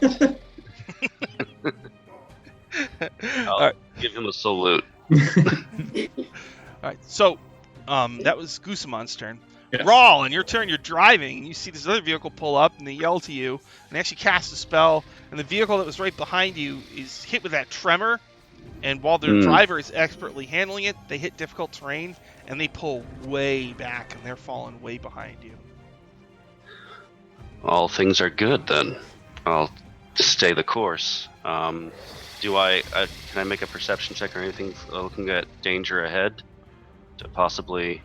I'll all right. give him a salute. All right. So, that was Gusamon's turn. Yes. Rawl, in your turn, you're driving, and you see this other vehicle pull up, and they yell to you, and they actually cast a spell, and the vehicle that was right behind you is hit with that tremor, and while their driver is expertly handling it, they hit difficult terrain, and they pull way back, and they're falling way behind you. All things are good then. I'll stay the course. Can I make a perception check or anything looking at danger ahead to possibly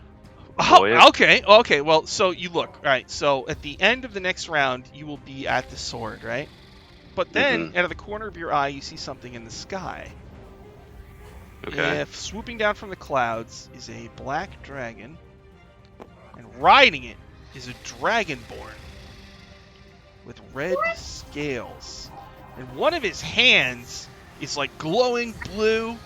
avoid it? Okay. Well, so you look. All right, so at the end of the next round, you will be at the sword, right? But then, out of the corner of your eye, you see something in the sky. Okay. If swooping down from the clouds is a black dragon, and riding it is a dragonborn with red scales, and one of his hands is like glowing blue,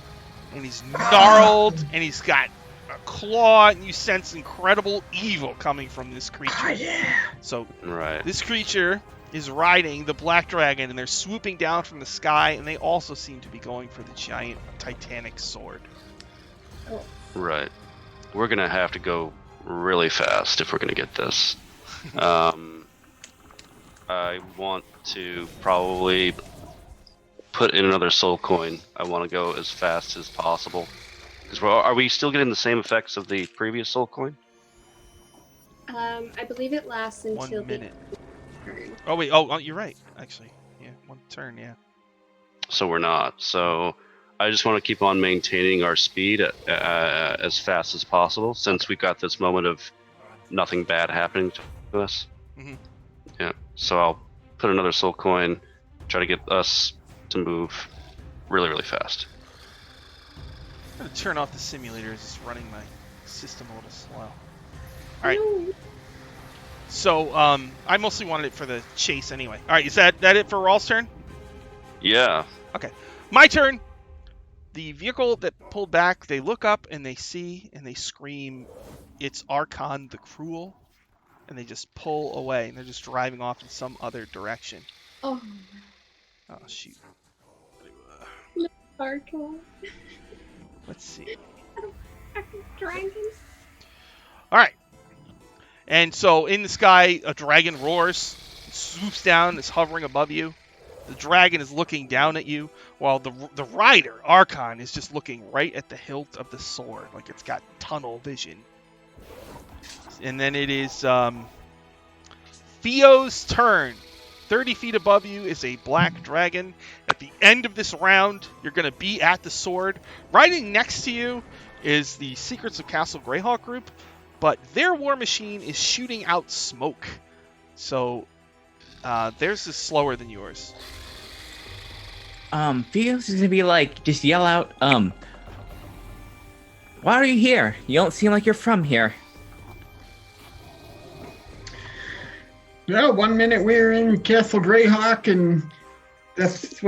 and he's gnarled, and he's got a claw, and you sense incredible evil coming from this creature. yeah. So Right. this creature is riding the black dragon, and they're swooping down from the sky, and they also seem to be going for the giant titanic sword. Right. We're gonna have to go really fast if we're gonna get this. I want to probably put in another soul coin. I want to go as fast as possible. Because are we still getting the same effects of the previous soul coin? I believe it lasts until 1 minute. the turn. Oh wait, oh you're right, actually. Yeah, 1 turn, yeah. So we're not. So I just want to keep on maintaining our speed as fast as possible, since we got this moment of nothing bad happening to us. Mhm. Yeah. So I'll put another soul coin, try to get us to move really, really fast. I'm gonna turn off the simulator. It's running my system a little slow. Alright. No. So, I mostly wanted it for the chase anyway. Alright, is that it for Rawl's turn? Yeah. My turn! The vehicle that pulled back, they look up and they see and they scream, "It's Archon the Cruel," and they just pull away, and they're just driving off in some other direction. Oh, Oh, shoot. Archon. Let's see. Dragon. Alright. And so, in the sky, a dragon roars, swoops down, is hovering above you. The dragon is looking down at you, while the rider, Archon, is just looking right at the hilt of the sword, like it's got tunnel vision. And then it is Theo's turn. 30 feet above you is a black dragon. At the end of this round, you're going to be at the sword. Riding next to you is the Secrets of Castle Greyhawk group, but their war machine is shooting out smoke. So theirs is slower than yours. Theo's is gonna be like, just yell out, why are you here? You don't seem like you're from here. No, 1 minute we're in Castle Greyhawk, and that's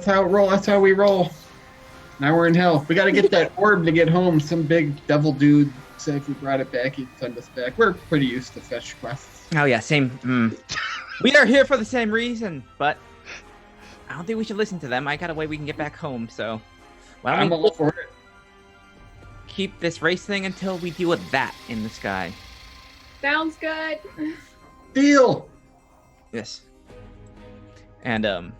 how it roll. That's how we roll. Now we're in hell. We got to get that orb to get home. Some big devil dude said if we brought it back, he'd send us back. We're pretty used to fetch quests. Oh yeah, same. We are here for the same reason, but I don't think we should listen to them. I got a way we can get back home, so why I'm don't all we for it. keep this race thing until we deal with that in the sky? Sounds good. Deal. Yes. And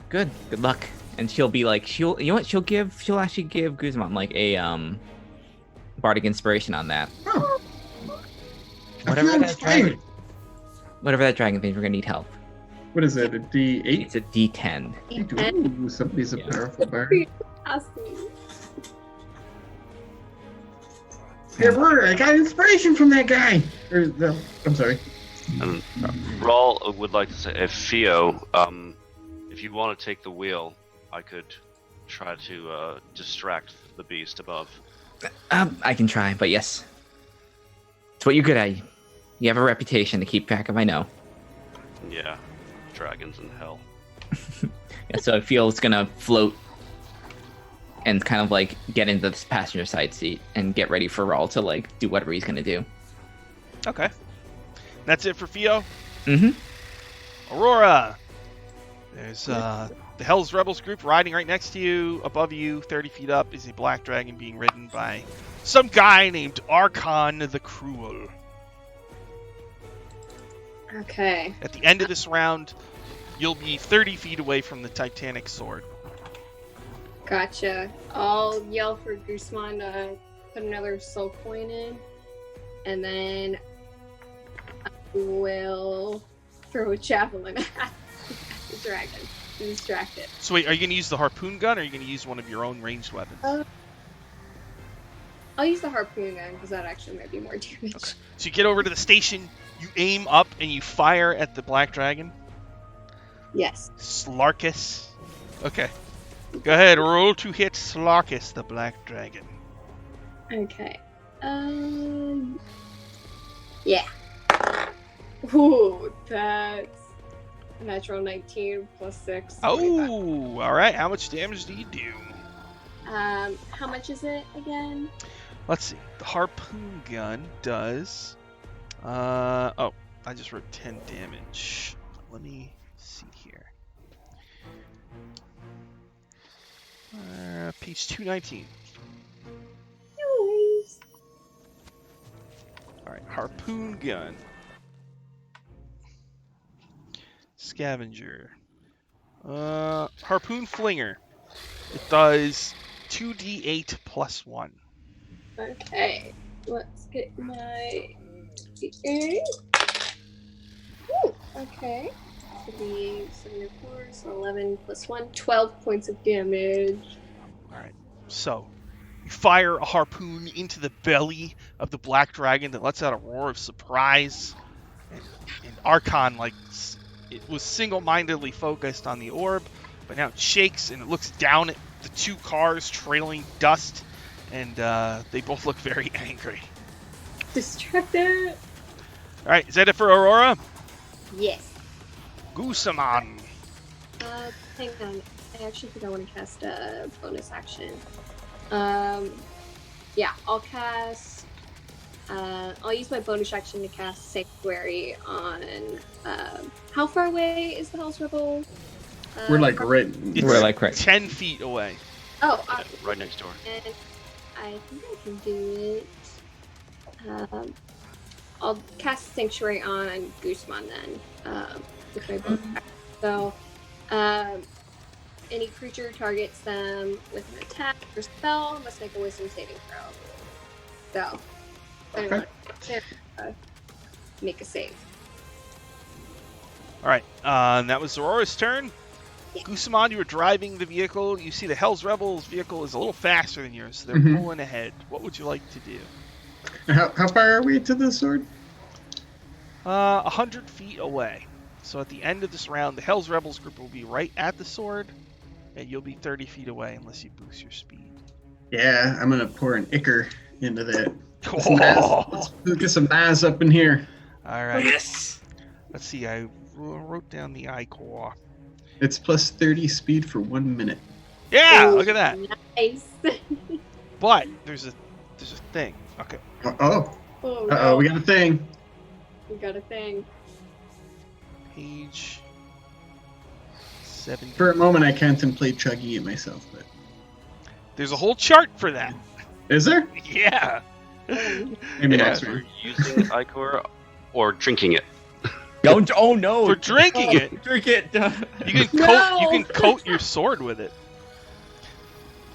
good luck. And she'll be like, you know what? She'll actually give Guzman like a bardic inspiration on that. Oh. Whatever that dragon thing, we're gonna need help. What is it? A D8? It's a D10. Ooh, somebody's a powerful bard. Awesome. Hey, Rory, I got inspiration from that guy. I'm sorry. And Rawl would like to say, if Theo, if you want to take the wheel, I could try to distract the beast above. I can try, but yes, it's what you're good at. You have a reputation to keep track of. I know. Yeah, dragons in hell. Yeah, so I feel it's gonna float and kind of like get into this passenger side seat and get ready for Rawl to like do whatever he's gonna do. Okay. That's it for Theo. Mm-hmm. Aurora. There's the Hell's Rebels group riding right next to you. Above you, 30 feet up, is a black dragon being ridden by some guy named Archon the Cruel. Okay. At the end of this round, you'll be 30 feet away from the Titanic sword. Gotcha. I'll yell for Guzman to put another soul coin in, and then I will throw a javelin at the dragon to distract it. So wait, are you going to use the harpoon gun, or are you going to use one of your own ranged weapons? I'll use the harpoon gun because that actually might be more damage. Okay. So you get over to the station, you aim up, and you fire at the black dragon? Yes. Slarkus. Okay. Go ahead, roll to hit Slarkus, the black dragon. Okay. Yeah. Ooh, that's Natural 19 plus 6. 25. Oh, all right. How much damage do you do? How much is it again? Let's see. The harpoon gun does. Oh, I just wrote 10 damage. Let me see here. Page 219. Anyways. All right, harpoon gun. Scavenger. Harpoon flinger. It does 2d8 plus 1. Okay, let's get my D8. Ooh, okay. So the 74, so 11 plus 1, 12 points of damage. All right. So, you fire a harpoon into the belly of the black dragon that lets out a roar of surprise. And Archon, it was single-mindedly focused on the orb, but now it shakes and it looks down at the two cars trailing dust, and they both look very angry. Distracted. All right, is that it for Aurora? Yes. Goosaman. Hang on. I actually think I want to cast a bonus action. Yeah, I'll cast. I'll use my bonus action to cast Sanctuary on. How far away is the Hell's Rebel? We're like right. We're like right. 10 feet away. Oh, Right next door. and I think I can do it. I'll cast Sanctuary on Guzman then. With my bonus action. So, any creature targets them with an attack or spell must make a Wisdom saving throw. So, anyway, make a save. All right, that was Aurora's turn. Yeah. Goosaman, you were driving the vehicle. You see the Hell's Rebels vehicle is a little faster than yours, so they're Mhm. pulling ahead. What would you like to do? How far are we to the sword? 100 feet away. So at the end of this round, the Hell's Rebels group will be right at the sword, and you'll be 30 feet away unless you boost your speed. Yeah, I'm gonna pour an ichor into that. Oh. Let's get some Maz up in here. All right. Yes. Let's see. I wrote down the I-core. It's plus 30 speed for 1 minute. Yeah, Ooh, look at that. Nice. But there's a thing. Okay. Oh, Oh, no. We got a thing. We got a thing. Page 7. For a moment, I contemplate chugging it myself, but There's a whole chart for that. is there? Yeah. Maybe Yeah. next For week. using Icor or drinking it. Don't. Oh no. For drinking it, Drink it. you can No. coat your sword with it.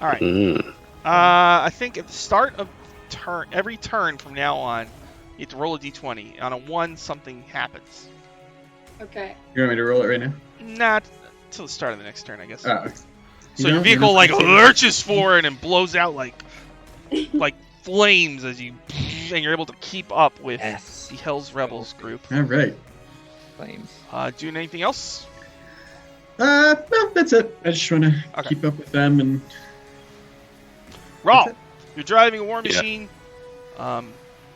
All right. Mm. I think at the start of every turn from now on, you have to roll a d20. On a 1, something happens. Okay. You want me to roll it right now? Not till the start of the next turn, I guess. Oh. So your vehicle lurches forward and blows out like flames and you're able to keep up with Yes. the Hell's Rebels group. All right. Flames. Doing anything else? No, that's it. I just want to Okay. keep up with them and. Raw, That's it. you're driving a war Yeah. machine.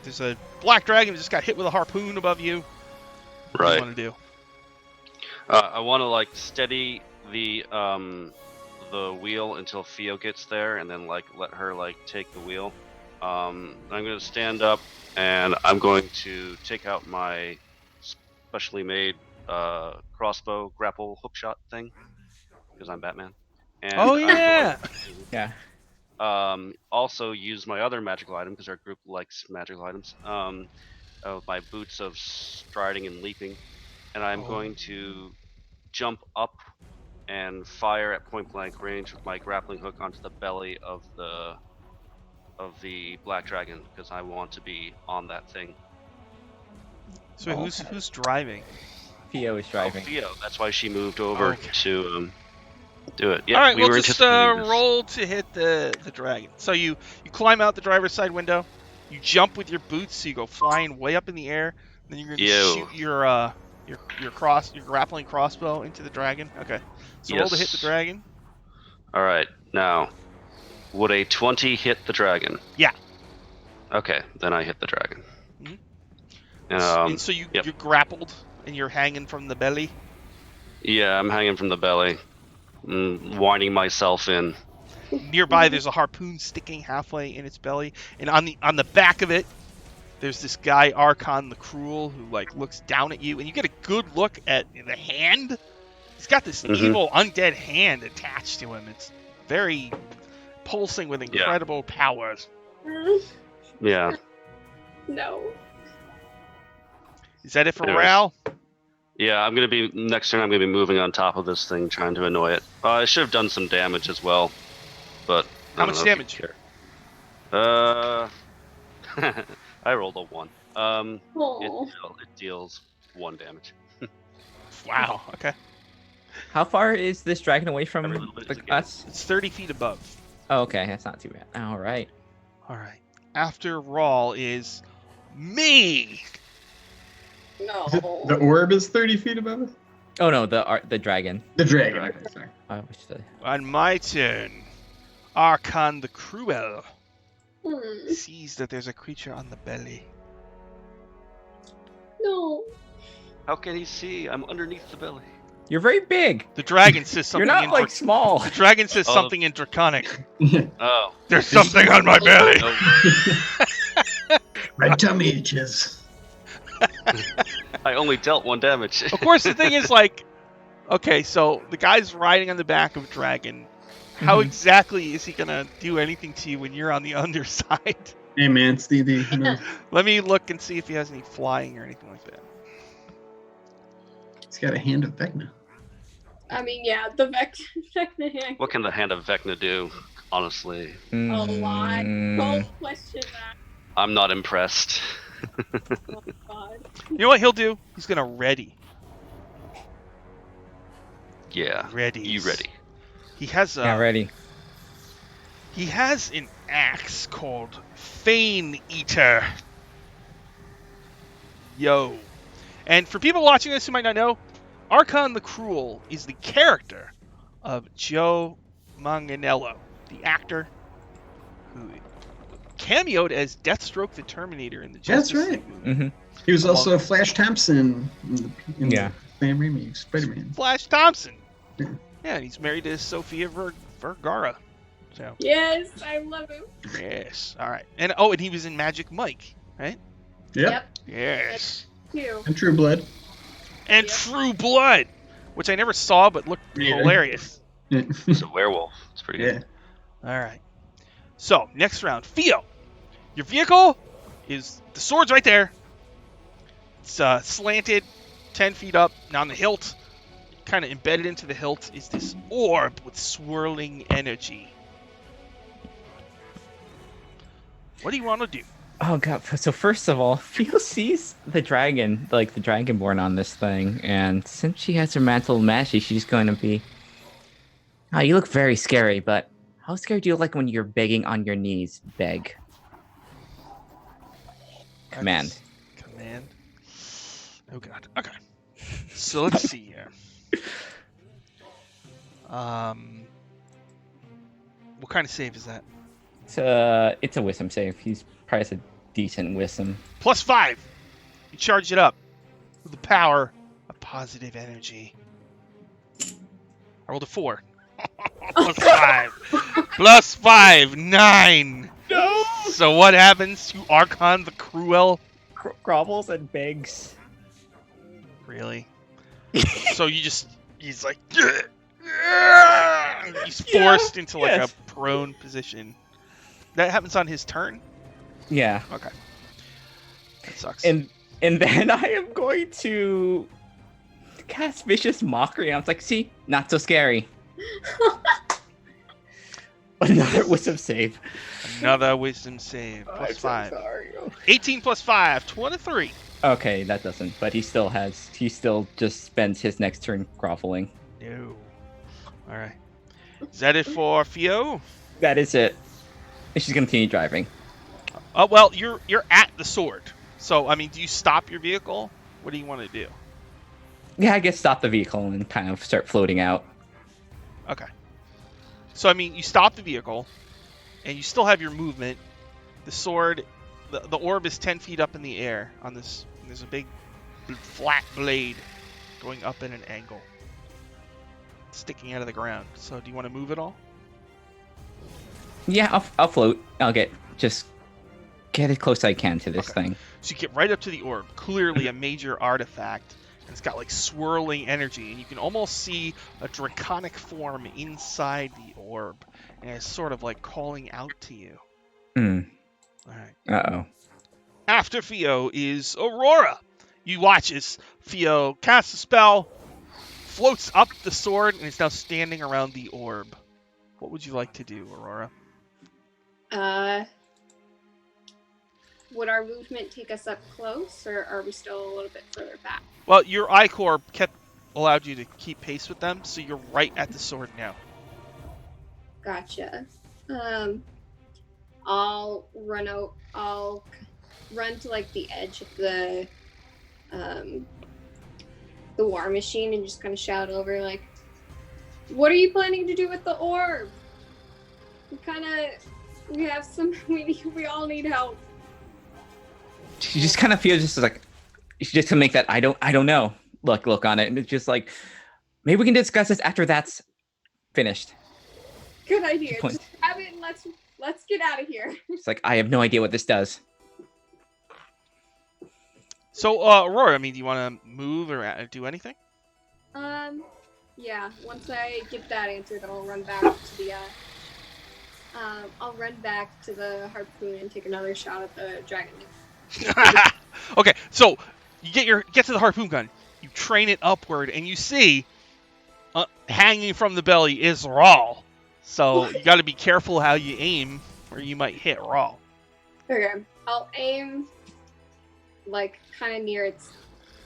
There's a black dragon that just got hit with a harpoon above you. What do Right. you want to do? I want to steady the wheel until Theo gets there, and then let her take the wheel. I'm gonna stand up, and I'm going to take out my specially made crossbow grapple hookshot thing because I'm Batman. And Oh, I'm yeah. going to, Yeah. also use my other magical item because our group likes magical items. My boots of striding and leaping, and I'm Oh. going to jump up and fire at point blank range with my grappling hook onto the belly of the black dragon because I want to be on that thing. So Oh, who's driving? Theo is driving. Oh, Theo, that's why she moved over Okay. to do it. Yeah, All right, we we'll were just anticipating this. roll to hit the dragon. So you climb out the driver's side window, you jump with your boots, so you go flying way up in the air. Then you're gonna shoot your grappling crossbow into the dragon. Okay, so roll to hit the Yes. dragon. All right, now, would a 20 hit the dragon? Yeah. Okay, then I hit the dragon. Mhm. And, And so yep. you're grappled and you're hanging from the belly. Yeah, I'm hanging from the belly, winding myself in. Nearby, there's a harpoon sticking halfway in its belly, and on the back of it, there's this guy Archon the Cruel who like looks down at you, and you get a good look at the hand. He's got this evil undead hand attached to him. It's very pulsing with incredible powers. Yeah. No. Is that it for Anyways. morale? Yeah, I'm gonna be next turn. I'm gonna be moving on top of this thing, trying to annoy it. I should have done some damage as well, but I How don't much know if you damage? care. I rolled a 1. Oh. It deals 1 damage. Wow. Okay. How far is this dragon away from Every little bit is a game. us? It's 30 feet above. Oh, okay, that's not too bad. All right. All right. After Rawl is me. No. The orb is 30 feet above us? Oh no, the dragon. The dragon. Okay, sorry. I wish the... On my turn, Archon the Cruel Hmm. sees that there's a creature on the belly. No. How can he see? I'm underneath the belly. You're very big. The dragon says something. You're not in like small. The dragon says Oh. something in Draconic. Oh. There's something on my belly. No. My tummy itches. I only dealt 1 damage. Of course, the thing is like, okay, so the guy's riding on the back of a dragon. How Mhm. exactly is he gonna do anything to you when you're on the underside? Hey man, Stevie. You know, Let me look and see if he has any flying or anything like that. he's got a hand of Vecna. I mean, yeah, the Vecna hand. What can the hand of Vecna do? Honestly, A lot. Mm, Don't question that. I'm not impressed. Oh God. You know what he'll do? He's gonna ready. Yeah. Ready. You ready? He has yeah, ready. He has an axe called Fane Eater. Yo. And for people watching this who might not know, Archon the Cruel is the character of Joe Manganiello, the actor who cameoed as Deathstroke the Terminator in the That's Justice right. League movie. Mm-hmm. He was also Flash Thompson in Yeah. the Sam Raimi Spider-Man. Flash Thompson. Yeah. Yeah, and he's married to Sofia Vergara. So, Yes, I love him. yes. All right. And he was in Magic Mike, right? Yep. Yes. Too. And True Blood. And Yep. True Blood, which I never saw but looked Yeah. hilarious. Yeah. He's a werewolf. It's pretty good. All right. So, next round. Theo, your vehicle is, the sword's right there. It's slanted 10 feet up. Now on the hilt, kind of embedded into the hilt, is this orb with swirling energy. What do you want to do? Oh god. So first of all, Theo sees the dragon, like the dragonborn on this thing, and since she has her mantle of mastery, she's going to be. Oh, you look very scary, but how scary do you look like when you're begging on your knees? Beg. Command. Command. Oh god. Okay. So let's see here. What kind of save is that? It's a wisdom save. He's probably has a decent wisdom. +5. You charge it up with the power of positive energy. I rolled a 4. +5. +5. 9. No. So what happens to Archon the Cruel? Grovels and begs. Really? So he's like, he's forced into like yes. a prone position. That happens on his turn? Yeah. Okay. That sucks. And then I am going to cast vicious mockery. I was like, see, not so scary. Another wisdom save. Another wisdom save. I'm so +5. sorry. 18 +5. 23. Okay, that doesn't. But he still just spends his next turn groveling. No. All right. Is that it for Theo? That is it. And she's gonna continue driving. Oh well, you're at the sword. So I mean, do you stop your vehicle? What do you want to do? Yeah, I guess stop the vehicle and kind of start floating out. Okay. So I mean, you stop the vehicle, and you still have your movement. The sword, the orb is 10 feet up in the air on this. There's a big flat blade going up at an angle. sticking out of the ground. So do you want to move at all? Yeah, I'll float. I'll just get as close as I can to this Okay. thing. So you get right up to the orb, clearly a major artifact. And it's got like swirling energy, and you can almost see a draconic form inside the orb, and it's sort of like calling out to you. Hmm. All right. Uh-oh. After Theo is Aurora. You watch as Theo casts a spell, floats up the sword, and is now standing around the orb. What would you like to do, Aurora? Would our movement take us up close, or are we still a little bit further back? Well, your I-Core allowed you to keep pace with them, so you're right at the sword now. Gotcha. I'll run out. I'll run to like the edge of the war machine and just kind of shout over like, "What are you planning to do with the orb? We have some. We all need help." She just kind of feels just like she just to make that I don't know look on it, and it's just like maybe we can discuss this after that's finished. Good idea. Point. Just grab it and let's get out of here. It's like I have no idea what this does. So, Aurora, I mean, do you want to move or do anything? Yeah. Once I get that answer, then I'll run back to the harpoon and take another shot at the dragon. Okay, so you get to the harpoon gun, you train it upward, and you see hanging from the belly is Rawl. So you got to be careful how you aim, or you might hit Rawl. Okay, I'll aim like kind of near its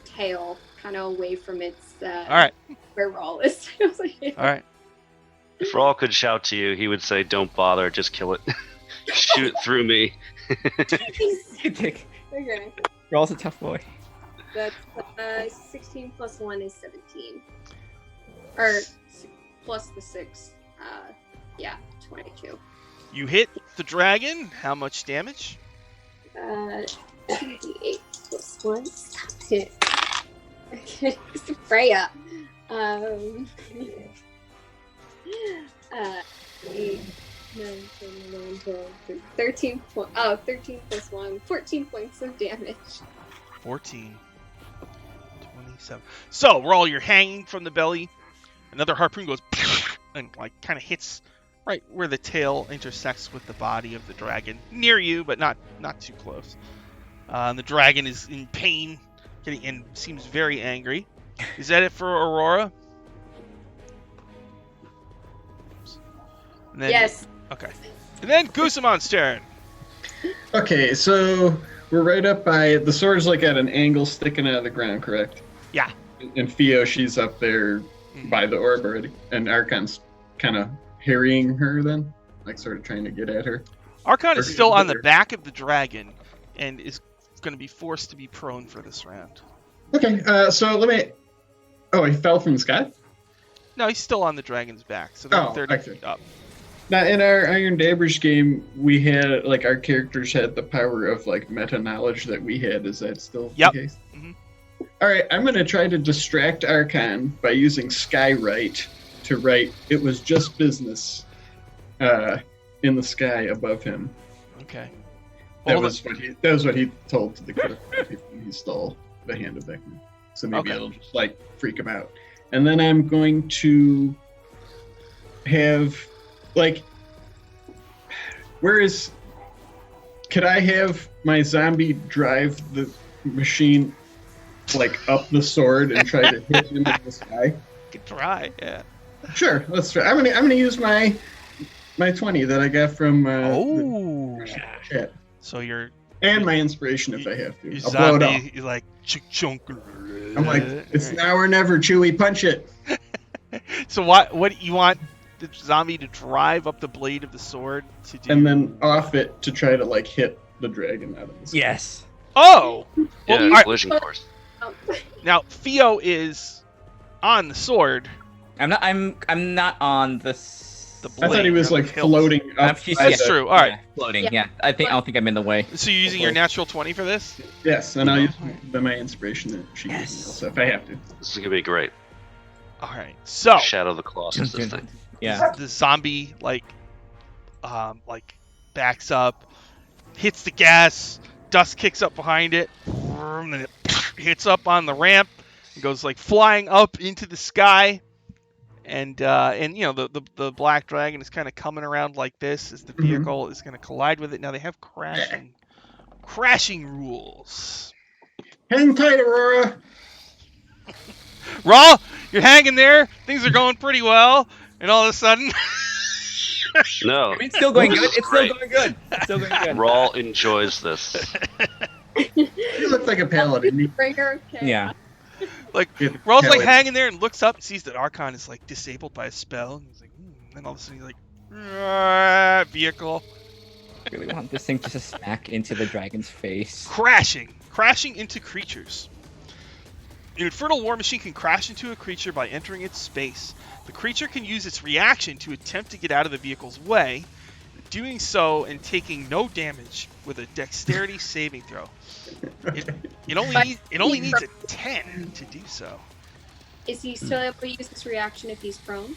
tail, kind of away from its. All right. Where Rawl is. All right. If Rawl could shout to you, he would say, "Don't bother, just kill it. Shoot it through me." Okay. Rawl's a tough boy. That's 16 plus 1 is 17. Or plus the 6. 22. You hit the dragon. How much damage? 28 plus 1. Stop it. Okay, it's Freya. 8, 9, 10, 11, 12, 13 plus 1, 14 points of damage. 14. 27. So, Rawl, you're hanging from the belly. Another harpoon goes and like kind of hits right where the tail intersects with the body of the dragon. Near you, but not too close. And the dragon is in pain and seems very angry. Is that it for Aurora? And then, Yes. Okay. And then Gusamon's turn. Okay, so we're right up by the sword's like at an angle sticking out of the ground, correct? Yeah. And Theo, she's up there by the orb already, and Archon's kind of harrying her then, like sort of trying to get at her. Archon is still on the Or- back of the dragon and is going to be forced to be prone for this round. Okay, so let me. Oh, he fell from the sky? No, he's still on the dragon's back, so they're Oh, 30 okay. feet up. Now, in our Iron Dabbers game, we had, like, our characters had the power of, like, meta-knowledge that we had. Is that still Yep. the case? Mhm. All right, I'm going to try to distract Archon by using Skywrite to write, "It was just business," in the sky above him. Okay. That Hold was what he told to the crook when he stole the hand of Beckman. So maybe Okay. it'll just, like, freak him out. And then I'm going to have, like, could I have my zombie drive the machine, like, up the sword and try to hit him in the sky? Good try, yeah. Sure, let's try. I'm gonna use my 20 that I got from Oh. chat. So you're And my inspiration if I have to. your I'll blow it up. zombie, you're like, chunk. I'm like, it's now or never, Chewie, punch it. So what you want the zombie to drive up the blade of the sword to do? And then off it to try to, like, hit the dragon out of the sky. Yes. Oh! Yeah, Well, alright. collision course. Now Theo is on the sword. I'm not on the I thought he was, blade, like, hilt. floating up. she's- by That's the- true. All right. Floating. Yeah. Yeah. I don't think I'm in the way. So you're using your natural 20 for this? Yes, and I'll use my inspiration that she gives me Yes. also if I have to. This is gonna be great. All right. So Shadow of the Colossus. This thing. Yeah. the zombie like backs up, hits the gas, dust kicks up behind it, and then it hits up on the ramp and goes like flying up into the sky. And the black dragon is kind of coming around like this as the vehicle is going to collide with it. Now they have crashing rules. Hang tight, Aurora. Raw, you're hanging there. Things are going pretty well, and all of a sudden, No, It's still going good. It's still Great. going good. It's still going good. Rawl enjoys this. He looks like a paladin. Bringer. Okay. Yeah. Raw's like hanging there and looks up and sees that Archon is like disabled by a spell. And he's like, and then all of a sudden he's like, vehicle I really want this thing just to smack into the dragon's face. crashing into creatures. An infernal war machine can crash into a creature by entering its space. The creature can use its reaction to attempt to get out of the vehicle's way, doing so and taking no damage with a dexterity saving throw. It only needs a 10 to do so. Is he still able to use this reaction if he's prone?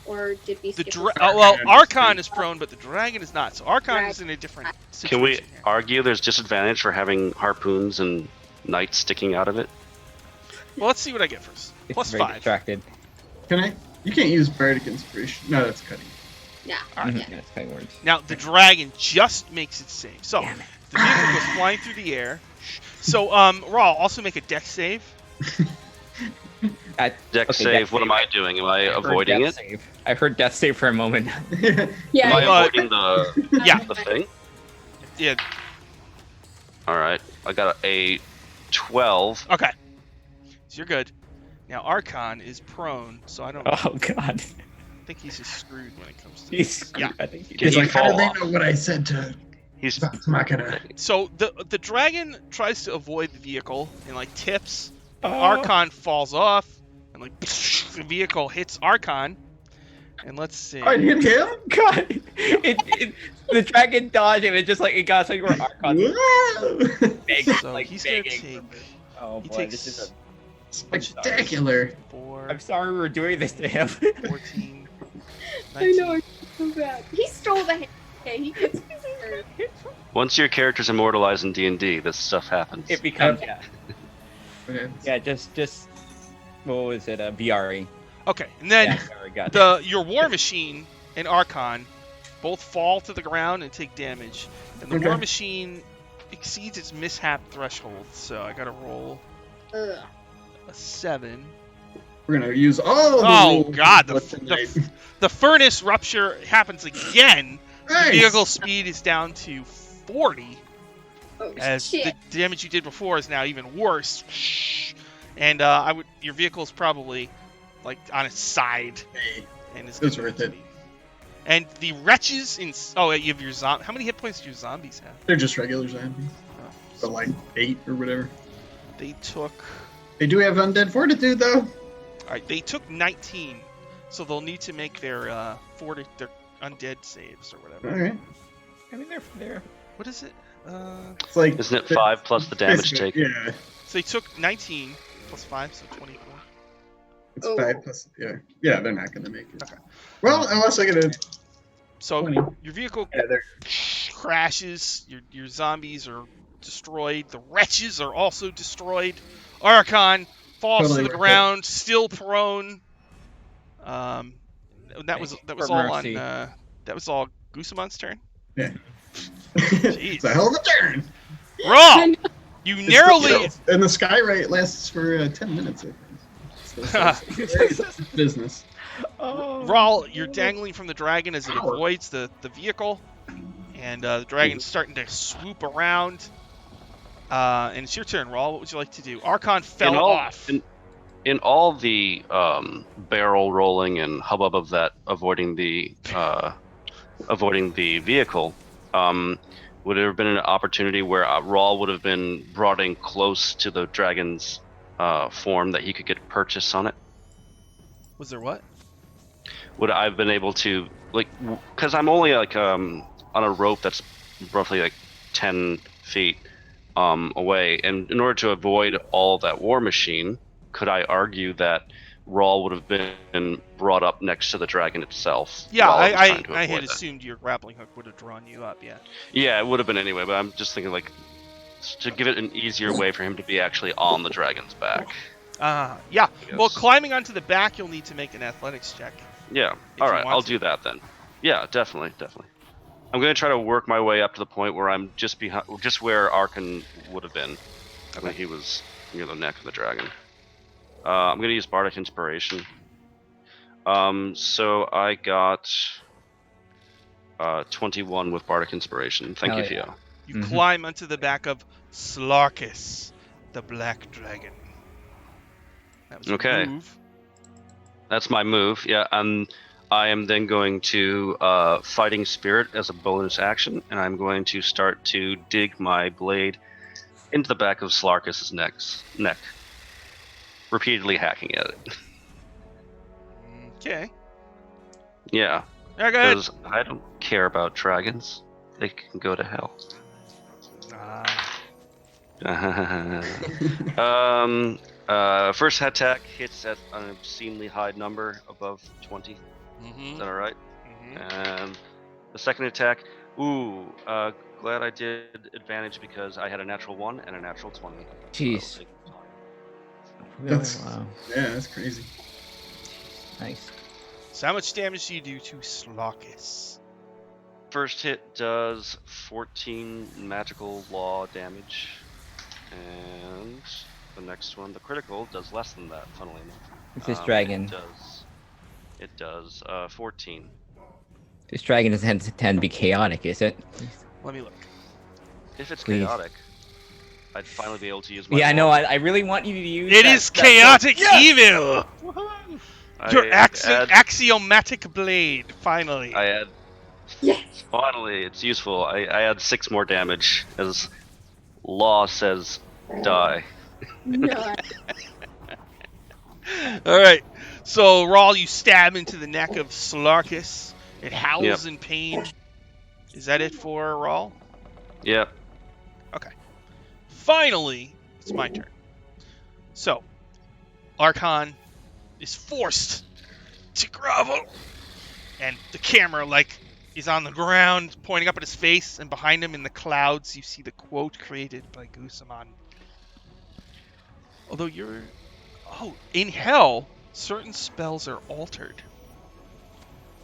Or did we skip Archon is prone, but the dragon is not. So Archon is in a different situation. Can we here. argue there's disadvantage for having harpoons and knights sticking out of it? Well, let's see what I get first. It's Plus very 5. distracted. Can I? You can't use bardic inspiration. No, that's cutting. Yeah. All right. Yeah, it's kind of words. Now the dragon just makes its save. So Damn it. the vehicle goes flying through the air. So Raw, also make a dex save. Dex save, what am I doing? Am I avoiding it? Save. I heard death save for a moment. Yeah. Am I Uh, avoiding the Yeah. the thing? Yeah. Alright, I got a 12. Okay. So you're good. Now Archon is prone, so I don't Oh god. think he's just screwed when it comes to. He's Yeah. I think he Can He's he like, how did fall they off? know what I said to He's Machina? So the dragon tries to avoid the vehicle and like tips. Oh. Archon falls off and like the vehicle hits Archon. And let's see. I hit him? God. The dragon dodged him. It just like it got something where Archon Whoa! begging, So like he's gonna begging. take. Oh He boy, takes this is a. Spectacular. 4, I'm sorry we're doing this to him. 14, I 19. know, it's so bad. He stole the Okay, he gets hurt. once your character's immortalized in D&D, this stuff happens. It becomes yeah. Okay. Yeah, just what was it? VRE. Okay, and then Yeah, sorry, got it. your War Machine and Archon both fall to the ground and take damage. And the Okay. War Machine exceeds its mishap threshold, so I gotta roll Ugh. a 7. We're gonna use all the Oh rules god, of tonight. the furnace rupture happens again. The Nice. vehicle speed is down to 40, Oh, as shit. the damage you did before is now even worse. And your vehicle is probably like on its side, Hey, and it's It's gonna worth it. be- And the wretches in you have your How many hit points do your zombies have? they're just regular zombies. Oh, So like 8 or whatever. they took. They do have undead fortitude though. All right, they took 19, so they'll need to make their their undead saves or whatever. Alright. I mean, they're What is it? It's like Isn't it 5 plus the damage basically, taken? Yeah. So they took 19 plus 5, so 24. It's Oh. 5 plus yeah, they're not gonna make it. Okay. Well, unless I get a So 20. your vehicle Yeah, they're crashes. Your zombies are destroyed. The wretches are also destroyed. Archon falls Totally to the worth it. ground, still prone. That was For all mercy. on. That was all Goosemon's turn. it's a hell of a turn. Raw. You narrowly. And the sky rate lasts for 10 minutes, I think. So it's business. oh. Raw, you're dangling from the dragon as it avoids the vehicle, and the dragon's starting to swoop around. And it's your turn, Raw. What would you like to do? Archon fell off. In all the barrel rolling and hubbub of that avoiding the vehicle, would there have been an opportunity where Rawl would have been brought in close to the dragon's form that he could get purchase on it? Was there what? Would I have been able to, like, because I'm only like on a rope that's roughly like 10 feet away, and in order to avoid all that war machine, could I argue that Rawl would have been brought up next to the dragon itself? Yeah, while it was trying to I avoid had that? assumed your grappling hook would have drawn you up. Yeah. Yeah, it would have been anyway, but I'm just thinking like to give it an easier way for him to be actually on the dragon's back. Yeah. I Well, guess. climbing onto the back, you'll need to make an athletics check. Yeah. If All you right, want I'll to. do that then. Yeah, definitely. I'm gonna try to work my way up to the point where I'm just behind, just where Arkan would have been when he was near the neck of the dragon. I'm gonna use Bardic Inspiration. So I got 21 with Bardic Inspiration. Thank Hell you, yeah. Theo. You climb onto the back of Slarkus, the black dragon. That was your Okay. move. That's my move. Yeah, and I am then going to Fighting Spirit as a bonus action, and I'm going to start to dig my blade into the back of Slarkus's neck, repeatedly hacking at it. Okay. Yeah, Yeah, go ahead. because I don't care about dragons. They can go to hell. First attack hits at an obscenely high number above 20. Is that all right? And the second attack, glad I did advantage because I had a natural 1 and a natural 20. Jeez. So Really? That's- Wow. Yeah, that's crazy. Nice. So how much damage do you do to Slarkus? first hit does 14 magical law damage, and the next one, the critical, does less than that. Funnily enough. It's this dragon. It does 14. This dragon doesn't tend to be chaotic, is it? Let me look. If it's Please. chaotic, I'd finally be able to use my. Yeah, I know. law. I really want you to use. It that- is that- chaotic Yes! evil. Your I axiomatic blade, finally. I add. Yes. Finally, it's useful. I add 6 more damage as law says die. No. All right. So, Rawl, you stab into the neck of Slarkus. It howls Yep. in pain. Is that it for Rawl? Yep. Finally, it's my turn. So, Archon is forced to grovel. And the camera, is on the ground, pointing up at his face, and behind him in the clouds, you see the quote created by Gusamon. Although in hell, certain spells are altered.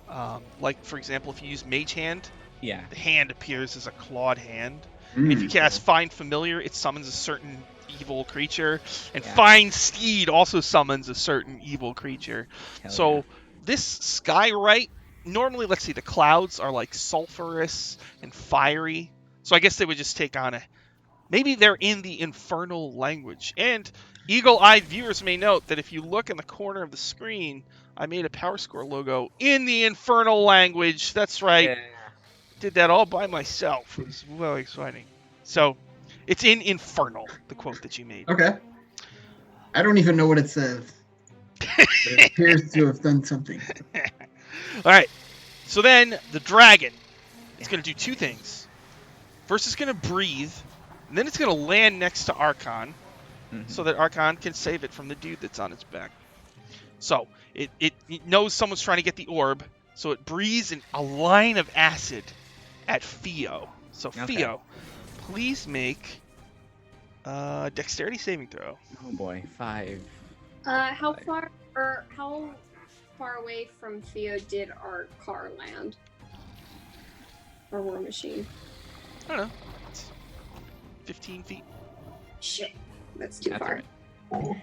For example, if you use Mage Hand, Yeah. the hand appears as a clawed hand. If you cast Find Familiar, it summons a certain evil creature. And Yeah. Find Steed also summons a certain evil creature. Hell So yeah. this Skyrite, normally, let's see, the clouds are sulfurous and fiery. So I guess they would just take on maybe they're in the infernal language. And eagle-eyed viewers may note that if you look in the corner of the screen, I made a Power Score logo in the infernal language. That's right. Yeah. Did that all by myself. It was well exciting. So, it's in Infernal, the quote that you made. Okay. I don't even know what it says. But it appears to have done something. All right. So then, the dragon is going to do 2 things. First, it's going to breathe, and then it's going to land next to Archon, so that Archon can save it from the dude that's on its back. So, it knows someone's trying to get the orb, so it breathes in a line of acid at Theo. So, Okay. Theo, please make a dexterity saving throw. Oh boy, 5. How far away from Theo did our car land? Our war machine. I don't know. It's 15 feet. Shit, that's too That's far.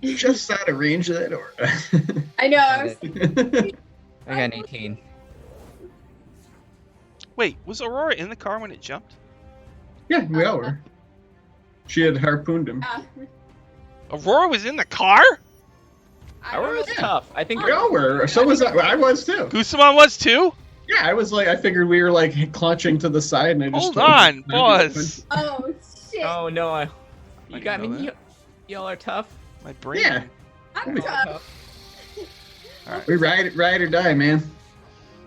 Just out of range of that or I know. I was I got an 18. Wait, was Aurora in the car when it jumped? Yeah, we all were. She had harpooned him. Aurora was in the car? I Aurora was Yeah. tough. I think. We all were. So was I. I was too. Gusamon was too? Yeah, I was I figured we were clutching to the side and I just. Hold on, boss. Oh shit! Oh no! I You didn't got know me. that. Y'all are tough. My brain. Yeah. I'm Y'all are tough. Alright. We ride or die, man.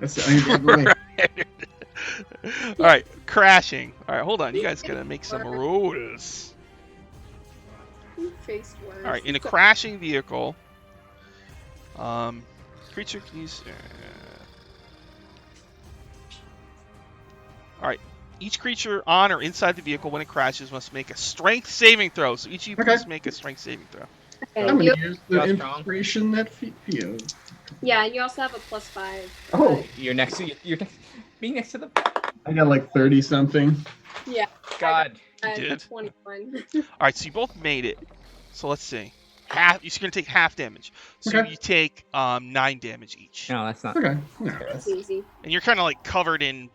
That's the only way. Alright, crashing. Alright, hold on. You guys gotta make some rolls. Face worse. All right, in a crashing vehicle, creature can use. All right, each creature on or inside the vehicle when it crashes must make a strength saving throw. So each of you Okay. please make a strength saving throw. Okay, I'm you- gonna use the How strong? inspiration that Theo. yeah, you also have a +5. Oh, You're next to you're next, being next to the. I got like 30 something. Yeah. God. You did? 21. All right, so you both made it. So let's see. You're gonna take half damage. So Okay. you take 9 damage each, No, that's not. Okay. No, That's that's- easy. and you're kind of like covered in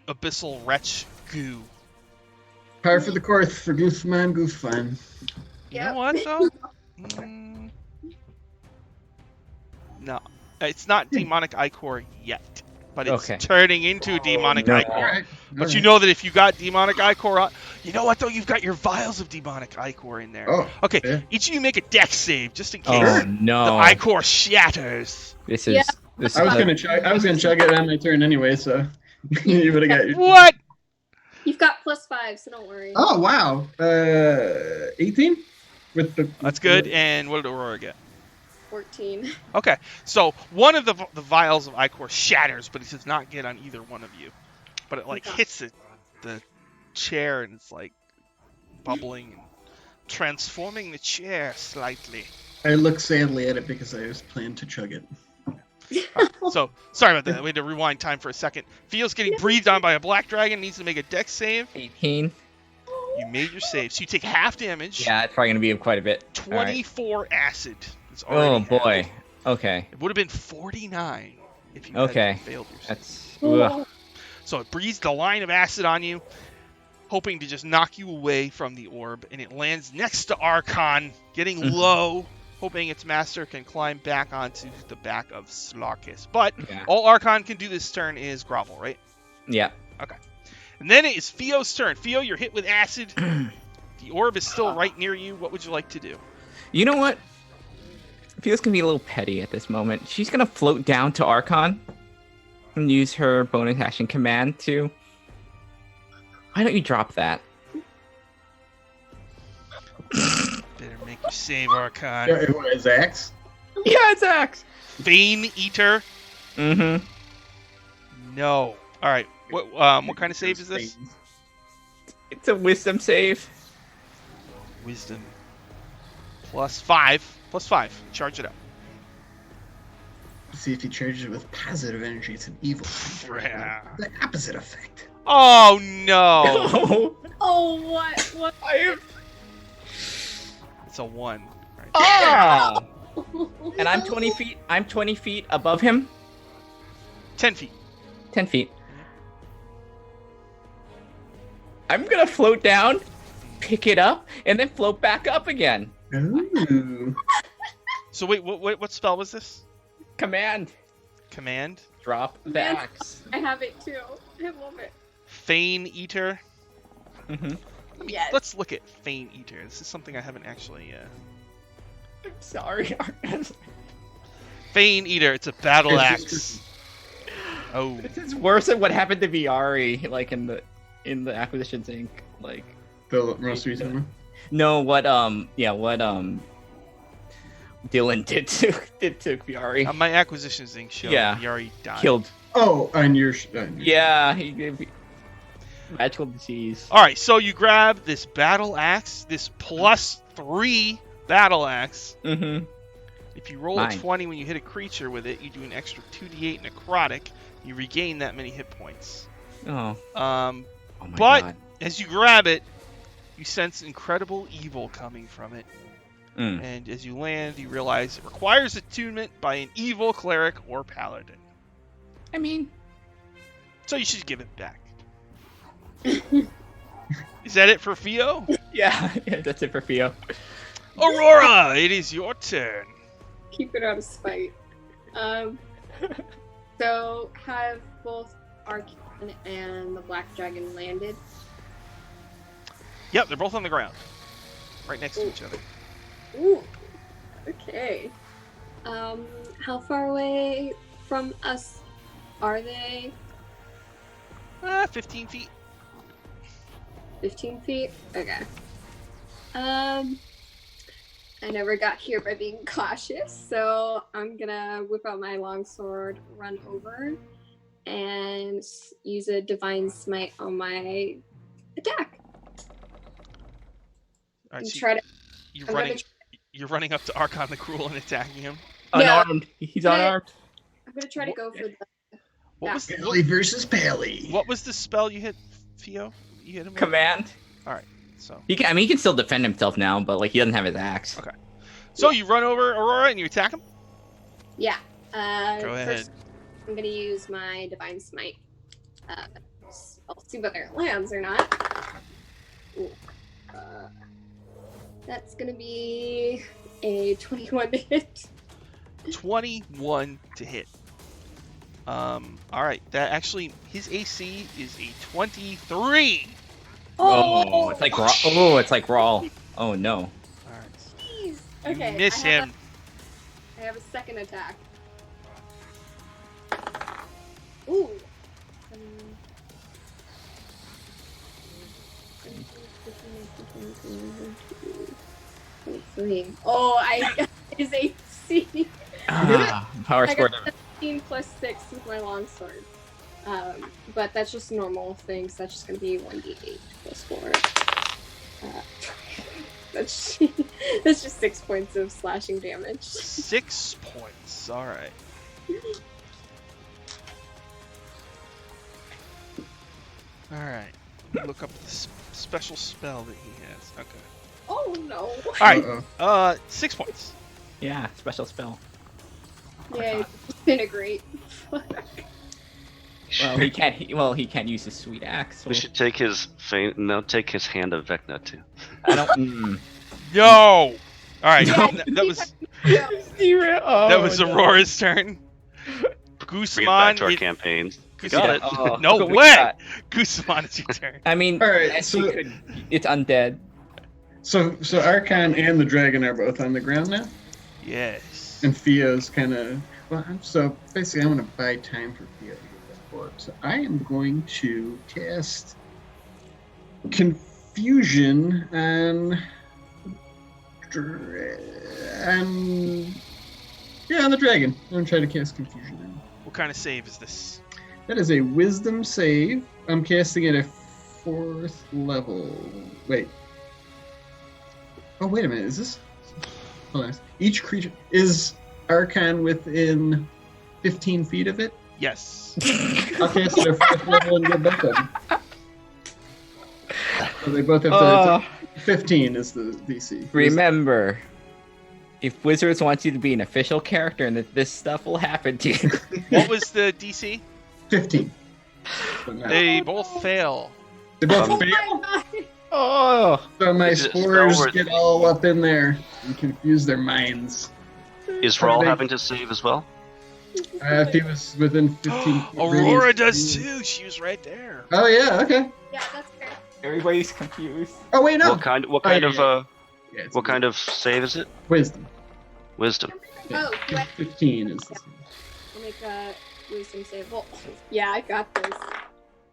abyssal wretch goo. Par for the course for Gooseman Goofan. You Yep. know what though? No, it's not demonic ichor yet, but it's Okay. turning into demonic no. ichor. Alright. But you know that if you got demonic ichor on, you know what though? You've got your vials of demonic ichor in there. Oh, Okay, yeah. each of you make a dex save just in case Oh the no. ichor shatters. This Yeah. is. This is. I was a- gonna chug it on my turn anyway, so you would have got your. What? You've got +5, so don't worry. Oh wow. 18 with the. That's good. And what did Aurora get? 14. Okay, so one of the vials of ichor shatters, but it does not get on either one of you. But it like Okay. hits the chair and it's like bubbling and transforming the chair slightly. I look sadly at it because I was planning to chug it. So sorry about that. We had to rewind time for a second. Theo's getting breathed on by a black dragon. Needs to make a dex save. 18. You made your save, so you take half damage. Yeah, it's probably gonna be quite a bit. All right. 24 acid. It's Oh already boy. happened. Okay. It would have been 49 if you Okay. had failed your save. That's. Ugh. So it breathes the line of acid on you, hoping to just knock you away from the orb, and it lands next to Archon, getting low, hoping its master can climb back onto the back of Slarkus. But Yeah. all Archon can do this turn is grovel, right? Yeah. And then it is Theo's turn. Theo, you're hit with acid. The orb is still right near you. What would you like to do? You know what? Feels gonna be a little petty at this moment. She's gonna float down to Archon and use her bonus action command to. Why don't you drop that? Better make your save, Archon. Yeah, what is axe? Yeah, it's Axe. Bane Eater? Mm-hmm. No. All right. What kind of save is this? It's a wisdom save. Wisdom. +5. +5. Charge it up. See if he charges it with positive energy, it's an evil. Yeah. The opposite effect. Oh no! Oh, what? What? I am. It's a 1. Right. Ah! And I'm 20 feet. I'm 20 feet above him. 10 feet. 10 feet. I'm gonna float down, pick it up, and then float back up again. Ooh. So wait, what spell was this? Command. Command? Drop the Command. axe. I have it too. I love it. Feign Eater. Mm-hmm. Yes. Let's look at Feign Eater. This is something I haven't actually... I'm sorry. Feign Eater. It's a battle It's axe. just- Oh. This is worse than what happened to Viari, like in the Acquisitions Inc. Like, The most recent one. no, what Dylan did to Viari. My acquisitions thing showed Yeah. he already died. Killed. Oh, on your. Yeah, he gave magical disease. All right, so you grab this battle axe, this +3 battle axe. Mm-hmm. If you roll Nine. a 20 when you hit a creature with it, you do an extra 2d8 necrotic. You regain that many hit points. Oh. Um, Oh my But- god. as you grab it, you sense incredible evil coming from it. Mm. And as you land, you realize it requires attunement by an evil cleric or paladin. I mean, So you should give it back. Is that it for Theo? yeah, that's it for Theo. Aurora, it is your turn. Keep it out of spite. So have both Archon and the Black Dragon landed? Yep, they're both on the ground. Right next to each other. Ooh. Okay. How far away from us are they? 15 feet. 15 feet? Okay. I never got here by being cautious, so I'm gonna whip out my longsword, run over, and use a divine smite on my attack. All right, And so try to. you're I'm running. gonna, You're running up to Archon the Cruel and attacking him. Unarmed. He's unarmed. I'm gonna try to go for the. What was Pally versus Pally. what was the spell you hit, Theo? You hit him with? Command. So He can, I mean, he can still defend himself now, but like he doesn't have his axe. Okay. So you run over Aurora and you attack him. Yeah. Go ahead. First, I'm gonna use my divine smite. I'll see whether it lands or not. Ooh. That's gonna be a 21 to hit. 21 to hit. All right. That actually, his AC is a 23. Oh, it's like raw. Oh, it's like raw. Oh no. All right. Jeez. You Okay. miss him. I have a second attack. Ooh. 23. Oh, I is a C. Power I score. got 17 plus 6 with my longsword. But that's just normal things. That's just gonna be 1d8 plus 4. That's just 6 points of slashing damage. 6 points. All right. All right. Look up the special spell that he has. Okay. Oh no! All right. Uh-oh. 6 points. Yeah, special spell. Yay! Disintegrate. Well, he can't. He can't use his sweet axe. So We should take his take his hand of Vecna too. I don't. Yo. All right. Yeah, that was That was Aurora's turn. Bring it back to our Guzman. campaigns. We got it. No look what we way. got. Guzman, it's your turn. I mean, All right, yes, so- you could, it's undead. So Archon and the dragon are both on the ground now, Yes. and Theo's kind of so basically I'm going to buy time for Theo to get that orb. So I am going to cast Confusion on on the dragon. I'm going to try to cast Confusion on him. What kind of save is this? That is a Wisdom save. I'm casting it at 4th level. Wait. Oh, wait a minute. Is this? Hold on. Each creature is Archon within 15 feet of it. Yes. I'll cast it at 4th level and get both of them. So they both have to. 15 is the DC. Remember, if Wizards wants you to be an official character, and that this stuff will happen to you. What was the DC? 15. So now- They both fail. they both Oh fail. my god! Oh, So my Is it spores spell get all up in there and confuse their minds. Is Rawl they- having to save as well? If he was within 15 feet Aurora radius. does too. She was right there. Oh yeah, okay. Yeah, that's fair. everybody's confused. Oh wait, no. What kind yeah, yeah, it's what kind of save is it? wisdom? Wisdom. Yeah. Oh, do I 15 is this. I'll make a wisdom save. Well, yeah, I got this.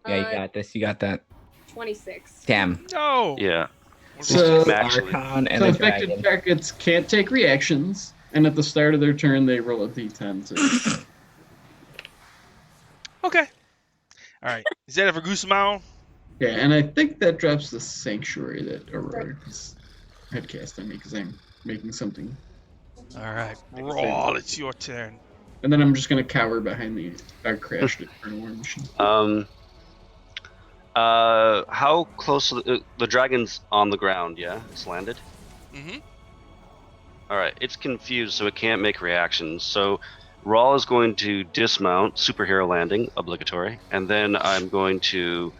Yeah, you got this. You got that. 26. Damn. No. Yeah. So- Actually, Archon and So the affected dragon. targets can't take reactions, and at the start of their turn they roll a d10. So Okay. All right. Is that ever Guzman? yeah, and I think that drops the sanctuary that Aurora had cast on me because I'm making something. All right. Roll. It's your turn. And then I'm just gonna cower behind our crashed Infernal War machine. how close the dragon's on the ground? Yeah, it's landed. Mm-hmm. All right, it's confused, so it can't make reactions. So Rawl is going to dismount, superhero landing, obligatory, and then I'm going to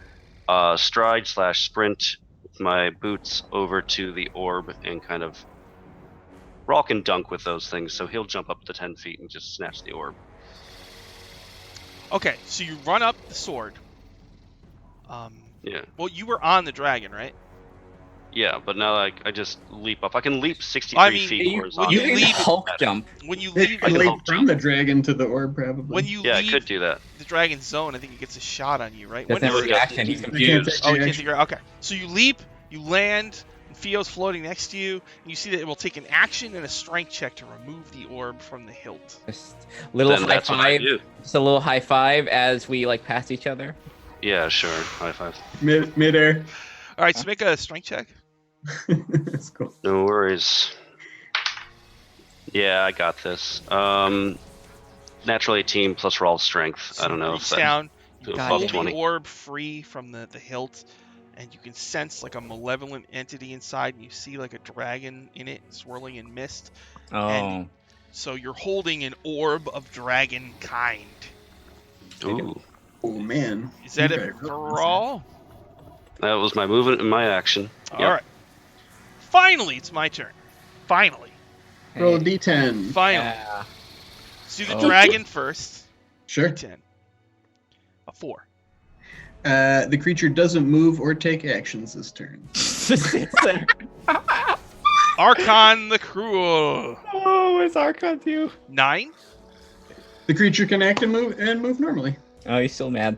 stride/sprint with my boots over to the orb and kind of. Rawl can dunk with those things, so he'll jump up to 10 feet and just snatch the orb. Okay. So you run up the sword. Yeah, Well, you were on the dragon, right? yeah, but now I just leap up. I can leap 63 I mean, feet you horizontally. can leave- Hulk jump. When you It leave, can can leap hold from the dragon to the orb, probably. when you Yeah, I leave could do that. the dragon's zone, I think it gets a shot on you, right? Doesn't When have a does it- reaction. He's They can't confused. take Oh, you can't reaction. figure out. Okay. So you leap, you land, Theo's floating next to you, and you see that it will take an action and a strength check to remove the orb from the hilt. Just little Then high that's what I five. do. Just a little high five as we like pass each other. Yeah, sure. High five. Midair. All right, so make a strength check. That's cool. No worries. Yeah, I got this. Natural 18 plus raw strength. So I don't know reach if that down, you above pull the 20. orb free from the hilt, and you can sense like a malevolent entity inside, and you see like a dragon in it swirling in mist. Oh. And so you're holding an orb of dragon kind. Ooh, Oh man. Is that You it better for realize all? that was my movement and my action. All Yep. right. Finally, it's my turn. Finally. that. Roll a d10. Finally. Yeah. Let's do the Oh. dragon first. Sure. 10. A 4. The creature doesn't move or take actions this turn. Just sits there. Archon the Cruel. Oh, it's Archon too. 9. The creature can act and move normally. Oh, he's still mad.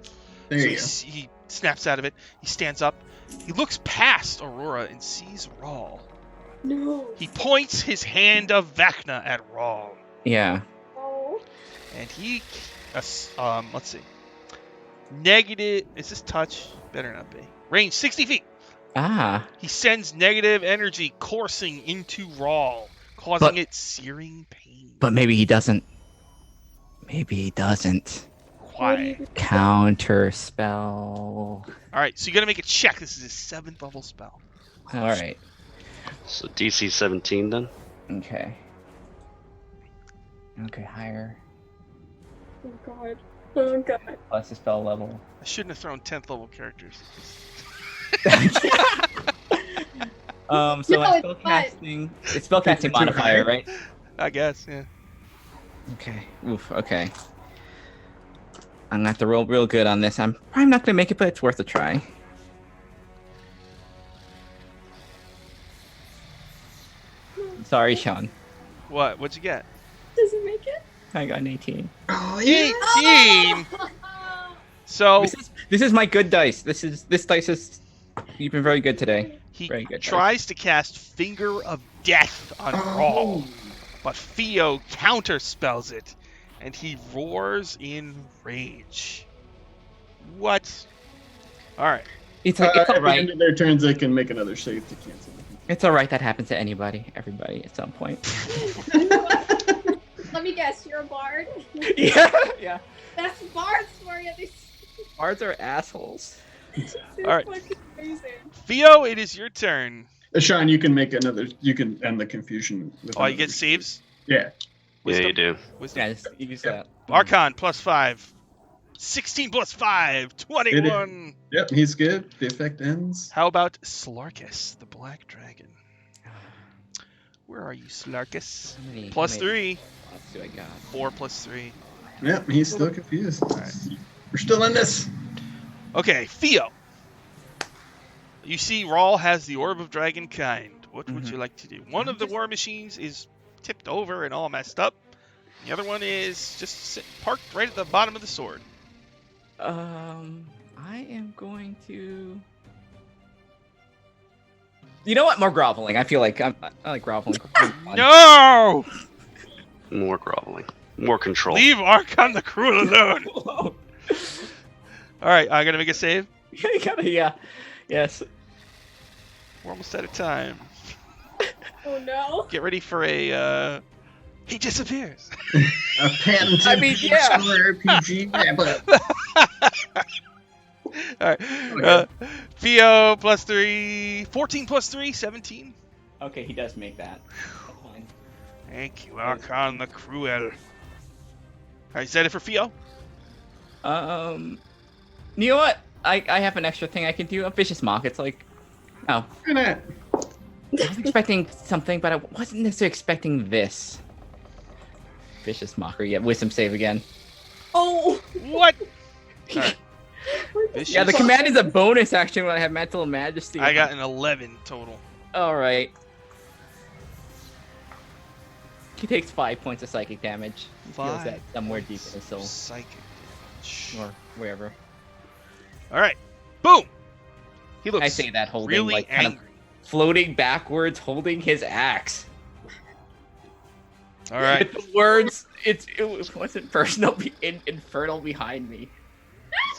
There So you go. he snaps out of it. He stands up. He looks past Aurora and sees Rawl. No. He points his hand of Vecna at Rawl. Yeah. Oh. And he, let's see. Negative, is this touch? Better not be. Range 60 feet. Ah. He sends negative energy coursing into Rawl, causing But- it searing pain. But maybe he doesn't. Maybe he doesn't. Why? Counter spell. Alright, so you gotta make a check. This is his 7th level spell. All right. So DC 17 then. Okay. Okay, higher. Oh god. Oh god. Plus the spell level. I shouldn't have thrown 10th level characters. So No, my it's spellcasting. It's spellcasting modifier, right? I guess, yeah. Okay. Oof. Okay. I'm gonna have to roll real good on this. I'm probably not gonna make it, but it's worth a try. Sorry, Sean. What? What'd you get? Does it make it? I got an 18. Oh yeah. 18! So This is my good dice. This dice is. You've been very good today. he very good, tries to cast Finger of Death on Rawl, but Theo counterspells it, and he roars in rage. What? Alright. It's At the alright. end of their turns, they can make another save to cancel it. It's alright. That happens to anybody, everybody, at some point. Let me guess, you're a bard? yeah. Yeah. That's bards for you. Bards are assholes. All right. Fucking amazing. Theo, it is your turn. Sean, you can make another. You can end the confusion. With Oh, you another get saves? Yeah. Yeah, you do. Wisdom? Yeah, just use that. Archon plus 5. 16 plus 5. 21. Yep. He's good. The effect ends. How about Slarkus, the Black Dragon? Where are you, Slarkus? How many- Plus how many 3. spots do I got? 4 plus 3. Yep. He's still confused. Alright. We're still in this. Okay, Theo. You see Rawl has the Orb of Dragonkind. What would Mhm. you like to do? One of the war machines is tipped over and all messed up. The other one is just parked right at the bottom of the sword. I am going to. You know what? More groveling. I feel like I like groveling. No! More groveling. More control. Leave Archon the Cruel alone. No. Alright, I'm gonna make a save. You gotta, yeah. Yes. We're almost out of time. Oh no. Get ready for a, he disappears. A patented I mean, yeah. RPG wrap-up. Alright. Theo plus 3. 14 plus 3, 17. Okay, he does make that. That's fine. Thank you, Archon the Cruel. Alright, is that it for Theo? You know what? I have an extra thing I can do. A vicious mock. It's like, oh, Look at I was expecting something, but I wasn't necessarily expecting this. Vicious mockery. Yeah, wisdom save again. Oh. What? Alright. Yeah, the command is a bonus action when I have mental majesty. I got an 11 total. All right. He takes 5 points of psychic damage. He feels that somewhere deep in his soul, Psychic damage. or wherever. Alright. Boom! He looks I say that holding really like kind angry. of floating backwards, holding his axe. All right. With the words, it wasn't personal, infernal behind me.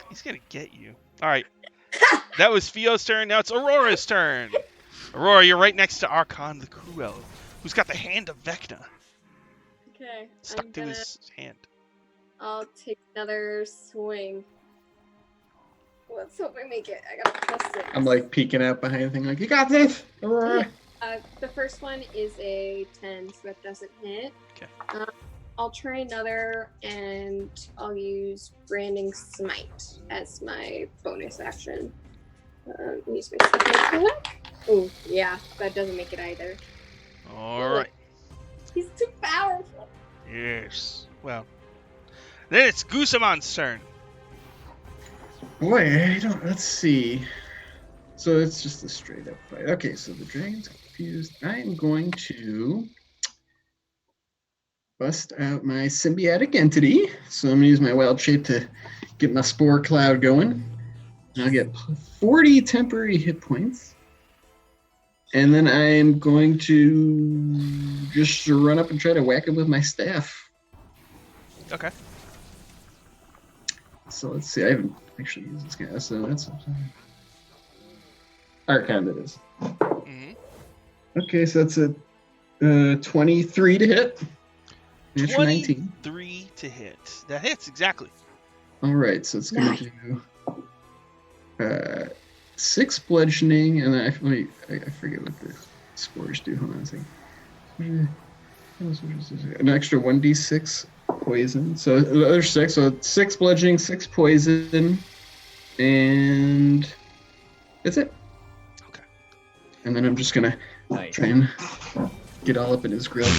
He's gonna get you. All right. That was Theo's turn. Now it's Aurora's turn. Aurora, you're right next to Archon the Cruel, who's got the hand of Vecna Okay. stuck to his hand. I'll take another swing. Let's hope I make it. I got a +6. I'm like peeking out behind the thing, like, you got this, Aurora. The first one is a 10, so that doesn't hit. Okay. I'll try another, and I'll use Branding Smite as my bonus action. Use my second attack. Oh, yeah, that doesn't make it either. All right. He's too powerful. Yes. Well, then it's Gusamon's turn. Boy, let's see. So it's just a straight up fight. Okay, so the dragon's confused. I'm going to bust out my symbiotic entity. So I'm going to use my wild shape to get my spore cloud going. And I'll get 40 temporary hit points. And then I'm going to just run up and try to whack him with my staff. Okay. So let's see. I haven't actually used this guy, so that's something. Archon, that is. Mm-hmm. Okay, so that's a 23 to hit. Natural 19. 23 to hit. That hits exactly. All right, so it's going to do 6 bludgeoning, and then I forget what the spores do. Hold on a second. An extra 1d6 poison. So the other 6, so 6 bludgeoning, 6 poison, and that's it. Okay. And then I'm just going to try and get all up in his grill.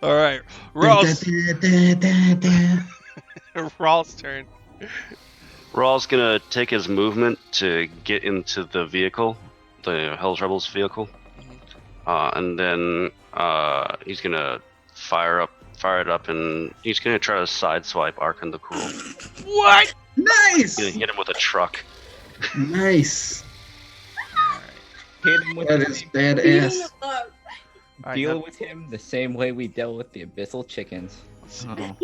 All right. Rawl's turn. Rawl's gonna take his movement to get into the vehicle, the Hell's Rebels vehicle, and then he's gonna fire it up, and he's gonna try to sideswipe Archon the Cruel. What? Nice! He's gonna hit him with a truck. Nice. Hit him with That the is same- badass. All deal right, with him the same way we dealt with the abyssal chickens. Oh.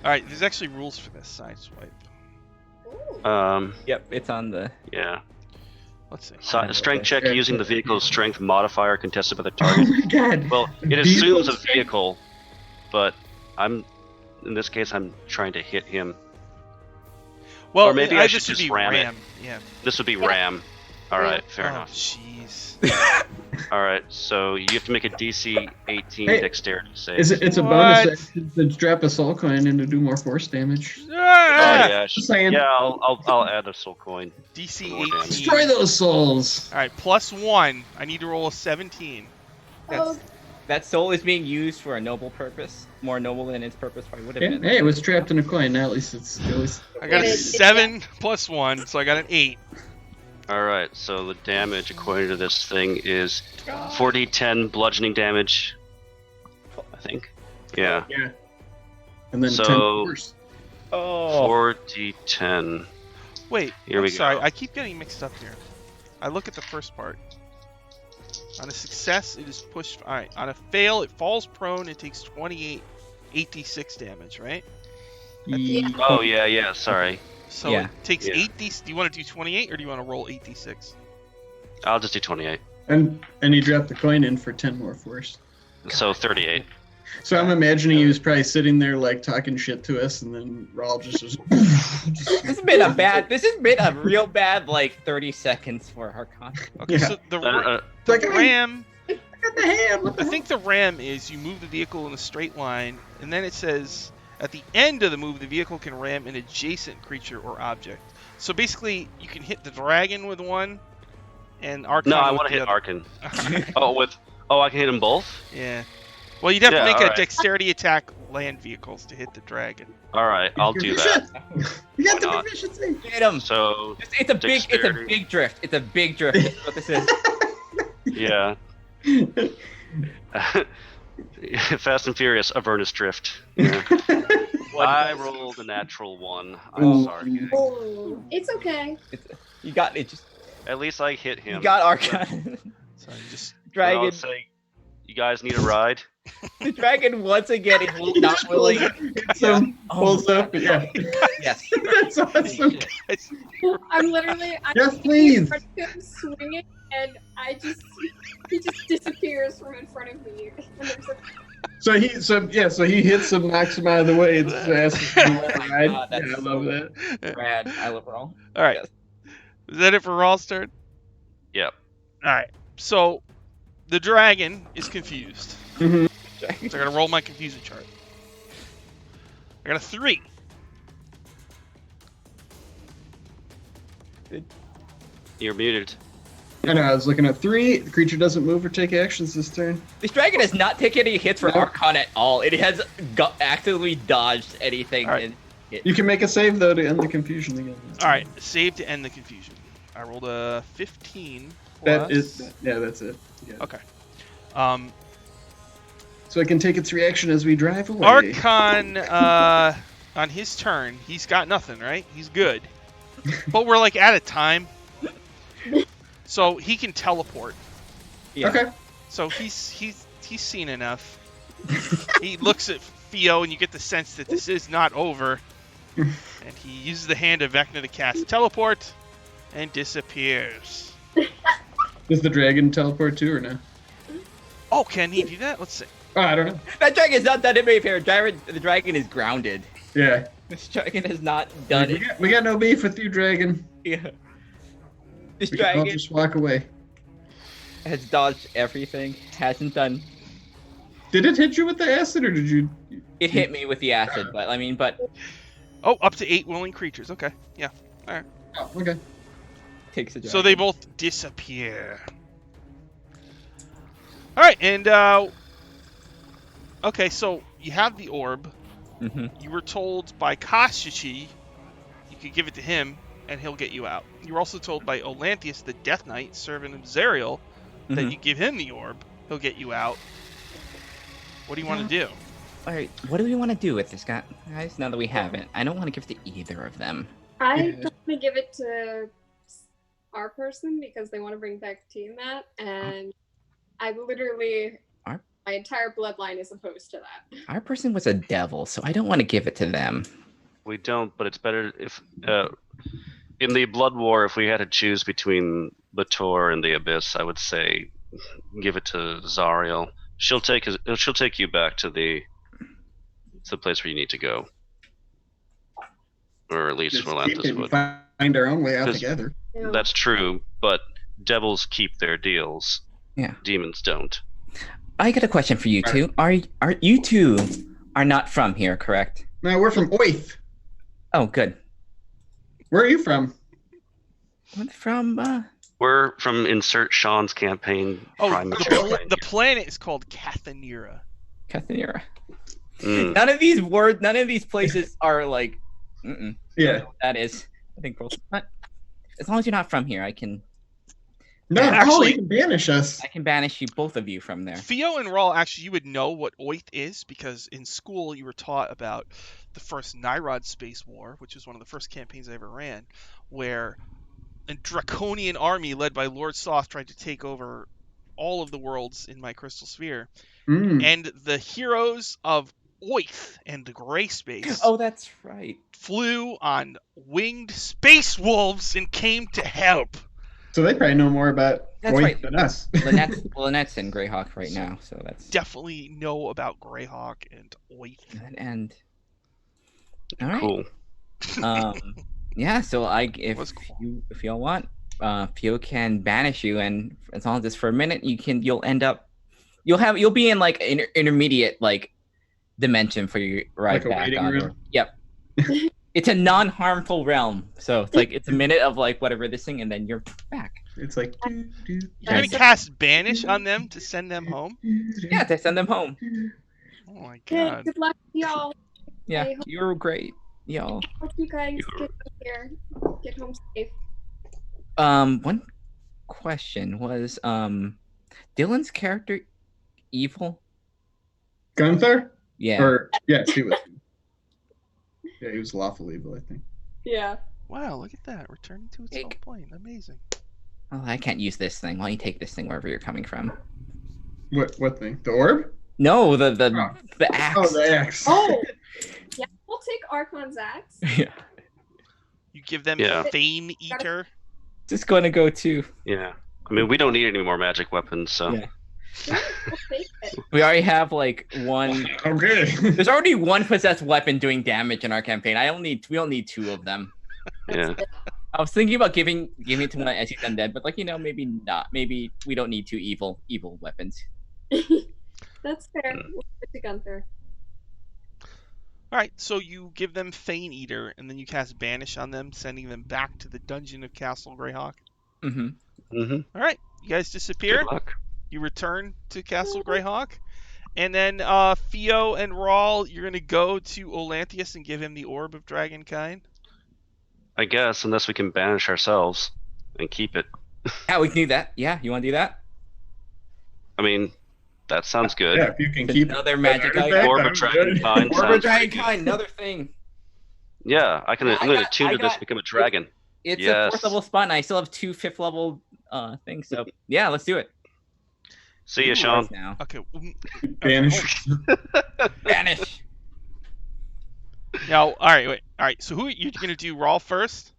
All right, there's actually rules for this side swipe. Yep, it's on the. Yeah. Let's see. Strength check using the vehicle's strength modifier contested by the Oh target. my god. Well, it assumes a vehicle, but in this case, I'm trying to hit him. Well, or maybe I should this would just be ram it. Yeah. This would be ram. All right, fair Oh, enough. jeez. All right, so you have to make a DC 18 Hey, dexterity save. It's a bonus action to drop a soul coin and to do more force damage. Oh yeah, Just saying. yeah. I'll add a soul coin. DC More damage. 18. Destroy those souls. All right, +1. I need to roll a 17. That soul is being used for a noble purpose, more noble than its purpose probably would have Yeah, been. hey, it was trapped in a coin. Now at least I got a 7 +1, so I got an 8. All right, so the damage according to this thing is 4d10 bludgeoning damage. I think. Yeah. Yeah. And then So- 10 force. Oh, 4d10. Wait, Here I'm we sorry. go. I keep getting mixed up here. I look at the first part. On a success, it is pushed. All right. On a fail, it falls prone and takes 28 8d6 damage, right? Oh yeah. Sorry. So Yeah. it takes Yeah. 8d. Do you want to do 28 or do you want to roll 8d6? I'll just do 28. And you drop the coin in for 10 more force. So 38. So I'm imagining he was probably sitting there like talking shit to us, and then Raul just this has been a real bad like 30 seconds for Archon. Okay, Yeah. so the like, ram. I got the hand. What the I think the ram is you move the vehicle in a straight line, and then it says at the end of the move, the vehicle can ram an adjacent creature or object. So basically, you can hit the dragon with one, and Archon. No, I with want to the hit other. Archon. I can hit them both? Yeah. Well, you'd have to Yeah, make a alright. dexterity attack land vehicles to hit the dragon. Alright, I'll do that. You got Why the not? proficiency. Get him! So, It's a Dexterity. big drift. It's a big drift. That's what this is. yeah. Fast and Furious, Avernus Drift. Yeah. I rolled a natural 1. I'm Ooh. sorry. Oh, it's okay. You got it. Just At least I hit him. you got Archon. So you just But I Dragon. would say, you guys need a ride? The dragon once again is not willing. Pulls up. Yeah. Yes. That's awesome. I'm literally. I'm Yes, please. swinging, and he just disappears from in front of me. And there's a So he hits him, knocks him out of the way, and asks him to let him ride. God, that's Yeah, I love that. Brad, I love it all. All right. Yes. Is that it for Raw's turn? Yep. All right. So the dragon is confused. Mhm. So I gotta roll my confusion chart. I got a 3. You're muted. I know. I was looking at 3. The creature doesn't move or take actions this turn. This dragon has not taken any hits for No. Archon at all. It has actively dodged anything. All right. And hit. You can make a save though to end the confusion again. All right. Save to end the confusion. I rolled a 15. That is. Yeah, that's it. Yeah. Okay. So I can take its reaction as we drive away. Archon, on his turn, he's got nothing, right? He's good. But we're like out of time. So he can teleport. Yeah. Okay. So he's seen enough. He looks at Theo, and you get the sense that this is not over. And he uses the hand of Vecna to cast teleport, and disappears. Does the dragon teleport too or no? Oh, can he do that? Let's see. Oh, I don't know. That dragon is not done it very fair. The dragon is grounded. Yeah. This dragon has not done it. We got no beef with you, dragon. Yeah. This We can all dragon just walk away. has dodged everything. Hasn't done. Did it hit you with the acid or did you? It hit me with the acid, but Oh, up to 8 willing creatures. Okay. Yeah. Oh, okay. takes a dragon. So they both disappear. All right, and okay, so you have the orb. Mm-hmm. You were told by Kashichi you could give it to him, and he'll get you out. You were also told by Olanthius, the Death Knight, servant of Zariel, that Mhm. you give him the orb, he'll get you out. What do you want to do? All right, what do we want to do with this guy, guys? Now that we have it, I don't want to give it to either of them. I Yeah. don't want to give it to our person because they want to bring back Tiamat, and I literally, Our- my entire bloodline is opposed to that. Our person was a devil, so I don't want to give it to them. We don't, but it's better if in the Blood War, if we had to choose between Bator and the Abyss, I would say give it to Zariel. She'll take you back to the place where you need to go, or at least Just keep Rolanthus it and would. find our own way out 'Cause- together. Yeah. That's true, but devils keep their deals. Yeah. Demons don't. I got a question for you two. Are you two are not from here, correct? No, we're from Oath. Oh, good. Where are you from? I'm from We're from insert Sean's campaign. Oh, Prime the, Material pl- Range. the planet is called Cathanira. Cathanira. Mm. None of these places are like. Mm-mm. Yeah. That is. I think but as long as you're not from here, I can No, Actually- you can banish us. banish you both of you from there. Theo and Rawl, actually, you would know what Oith is because in school you were taught about the first Nyrod Space War, which was one of the first campaigns I ever ran, where a draconian army led by Lord Soth tried to take over all of the worlds in my crystal sphere. Mm. And the heroes of Oith and the Gray Space Oh, that's right. flew on winged space wolves and came to help. So they probably know more about That's Oath right. than us. Lynette's in Greyhawk right now, so that's Definitely know about Greyhawk and Oith. and all right. Cool. Yeah. So Was cool. if y'all want, Theo can banish you, and as long as it's for a minute, you'll be in like an intermediate like dimension for your ride Like a back waiting on. room? Yep. It's a non-harmful realm, so it's like it's a minute of like whatever this thing, and then you're back. It's like. You're going to cast Banish on them to send them home? Yeah, they send them home. Oh my Good, god. good luck, y'all. Yeah, I hope- you're great, y'all. Hope you guys get home safe. One question was Dylan's character evil? Gunther? Yeah. Or yes, he was. Yeah, he was lawful evil, I think. Yeah. Wow, look at that. Returning to its home plane. Amazing. Oh, I can't use this thing. Why don't you take this thing wherever you're coming from? What thing? The orb? No, the axe. Oh, the axe. Oh. Yeah, we'll take Archon's axe. Yeah. You give them Yeah. Fane Eater. Just going to go to. Yeah. I mean, we don't need any more magic weapons, so. Yeah. Yeah, we'll take it. We already have like one. Okay. There's already one possessed weapon doing damage in our campaign. We don't need two of them. Yeah. I was thinking about giving it to one of Essie's undead, but maybe not. Maybe we don't need two evil weapons. That's fair. We'll put to Gunther. All right, so you give them Fane Eater, and then you cast Banish on them, sending them back to the dungeon of Castle Greyhawk. Mm-hmm. Mm-hmm. All right, you guys disappear. Good luck. You return to Castle Greyhawk, and then Theo and Rawl, you're gonna go to Olanthius and give him the Orb of Dragonkind. I guess, unless we can banish ourselves and keep it. Yeah, we can do that. Yeah, you want to do that? I mean, that sounds good. Yeah, if you can keep Another magic artifact, item. Orb of I'm good. Dragonkind Orb of sounds pretty good. Dragonkind, another thing. Yeah, I'm going to tune to this, got- become a dragon. It's a Yes. 4th level spot, and I still have 2 5th level things. So yeah, let's do it. See you, Sean. Now. Okay. Banish. Banish. Now, all right. So who you're gonna do? Rawl first.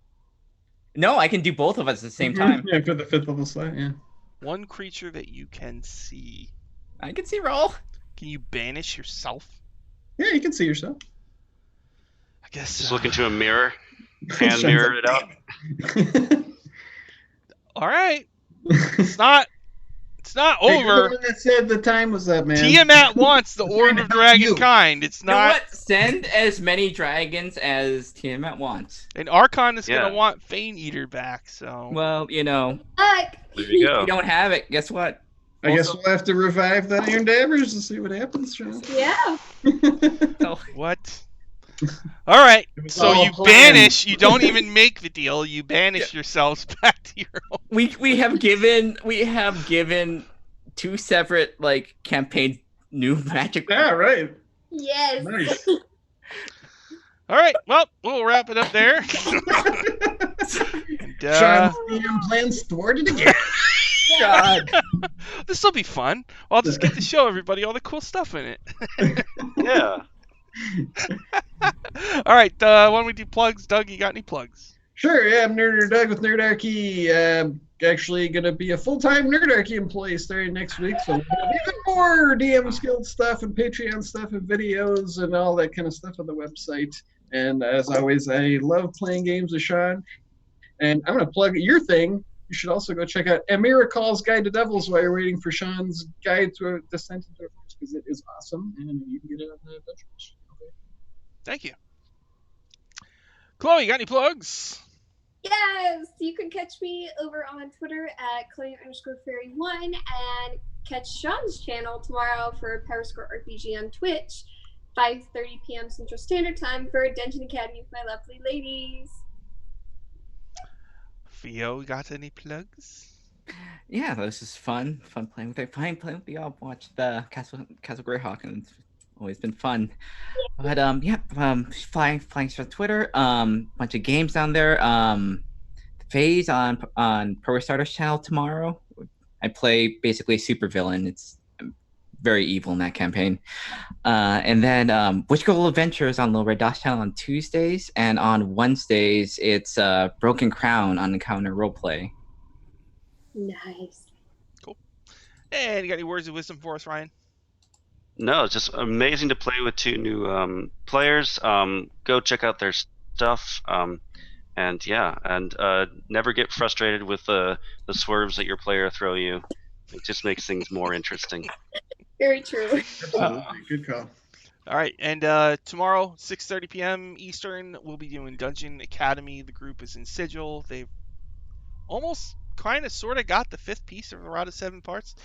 No, I can do both of us at the same time. Yeah, for the 5th level slot, yeah. One creature that you can see. I can see roll. Can you banish yourself? Yeah, you can see yourself. I guess. Just look into a mirror, hand mirror it out. All right. It's not Hey, you're the over. one that said the time was up, man. Tiamat wants the Orb of Dragonkind. It's You know not. what? Send as many dragons as Tiamat wants. And Archon is Yeah. gonna want Fane Eater back. So. Well, Look. There you if go. we don't have it, guess what? I guess we'll have to revive the Iron Dabbers to see what happens, Sean. Yeah. So, What? All right. It was So all you planned. banish. You don't even make the deal. You banish yourselves back to your own. we have given 2 separate campaigns new magic. Yeah, right. Yes. Nice. All right. Well, we'll wrap it up there. And, Sean's DM plans thwarted again. God. this will be fun. I'll just get to show everybody all the cool stuff in it. Yeah. All right. Why don't we do plugs? Doug, you got any plugs? Sure, yeah, I'm Nerder Doug with Nerdarchy. Actually going to be a full-time Nerdarchy employee starting next week, so we'll have even more DM's Guild stuff and Patreon stuff and videos and all that kind of stuff on the website. And as always, I love playing games with Sean. And I'm going to plug your thing. You should also go check out Amira Call's Guide to Devils while you're waiting for Sean's Guide to Descent into Avernus, because it is awesome, and you can get it on the Dungeons. Okay. Thank you. Chloe, you got any plugs? Yes, you can catch me over on Twitter at Chloe_Fairy1 and catch Sean's channel tomorrow for Power Score RPG on Twitch, 5:30 p.m. Central Standard Time for Dungeon Academy with my lovely ladies. Theo, you got any plugs? Yeah, this is fun playing with it. Playing with y'all. Watch the Castle Greyhawk, and it's always been fun. But flying for Twitter. Bunch of games down there. Phase on Pro Starter's channel tomorrow. I play basically a supervillain. It's very evil in that campaign. And then Witch Girl Adventures on Low Red Dot channel on Tuesdays, and on Wednesdays it's Broken Crown on Encounter Roleplay. Nice. And you got any words of wisdom for us, Ryan? No, it's just amazing to play with 2 new players. Go check out their stuff. And never get frustrated with the swerves that your player throw you. It just makes things more interesting. Very true. Good call. All right, and tomorrow, 6:30 p.m. Eastern, we'll be doing Dungeon Academy. The group is in Sigil. They've almost kind of sort of got the 5th piece of the Rod of 7 Parts.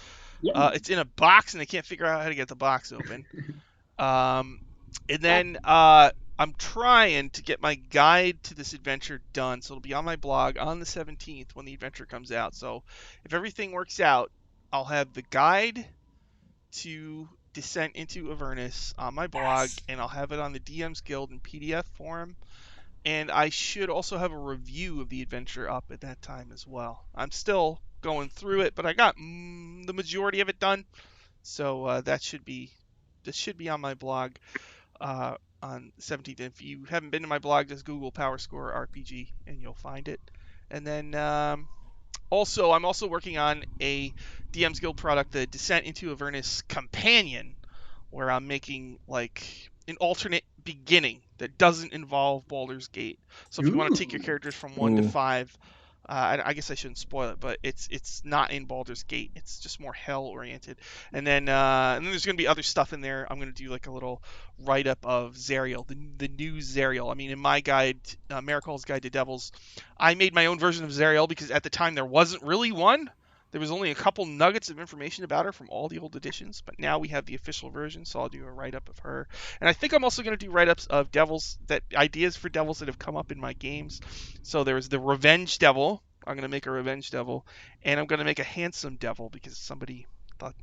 It's in a box, and they can't figure out how to get the box open. And then I'm trying to get my guide to this adventure done, so it'll be on my blog on the 17th when the adventure comes out. So if everything works out, I'll have the guide to Descent into Avernus on my blog, and I'll have it on the DM's Guild in PDF form. And I should also have a review of the adventure up at that time as well. I'm still going through it, but I got the majority of it done, so that should be on my blog on 17th. If you haven't been to my blog, just Google PowerScore RPG and you'll find it. And then also, I'm also working on a DM's Guild product, the Descent into Avernus Companion, where I'm making like an alternate beginning that doesn't involve Baldur's Gate. So if you want to take your characters from 1 to Ooh. 5, I guess I shouldn't spoil it, but it's not in Baldur's Gate. It's just more hell oriented. And then there's gonna be other stuff in there. I'm gonna do like a little write up of Zariel, the new Zariel. I mean, in my guide, Miracle's Guide to Devils, I made my own version of Zariel because at the time there wasn't really one. There was only a couple nuggets of information about her from all the old editions, but now we have the official version, so I'll do a write-up of her. And I think I'm also going to do write-ups of devils, ideas for devils that have come up in my games. So there's the Revenge Devil. I'm going to make a Revenge Devil, and I'm going to make a Handsome Devil because somebody thought...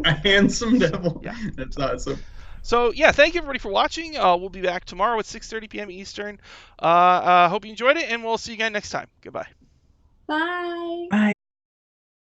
A handsome devil. Yeah. That's awesome. So, yeah, thank you, everybody, for watching. We'll be back tomorrow at 6:30 p.m. Eastern. Hope you enjoyed it, and we'll see you again next time. Goodbye. Bye. Bye.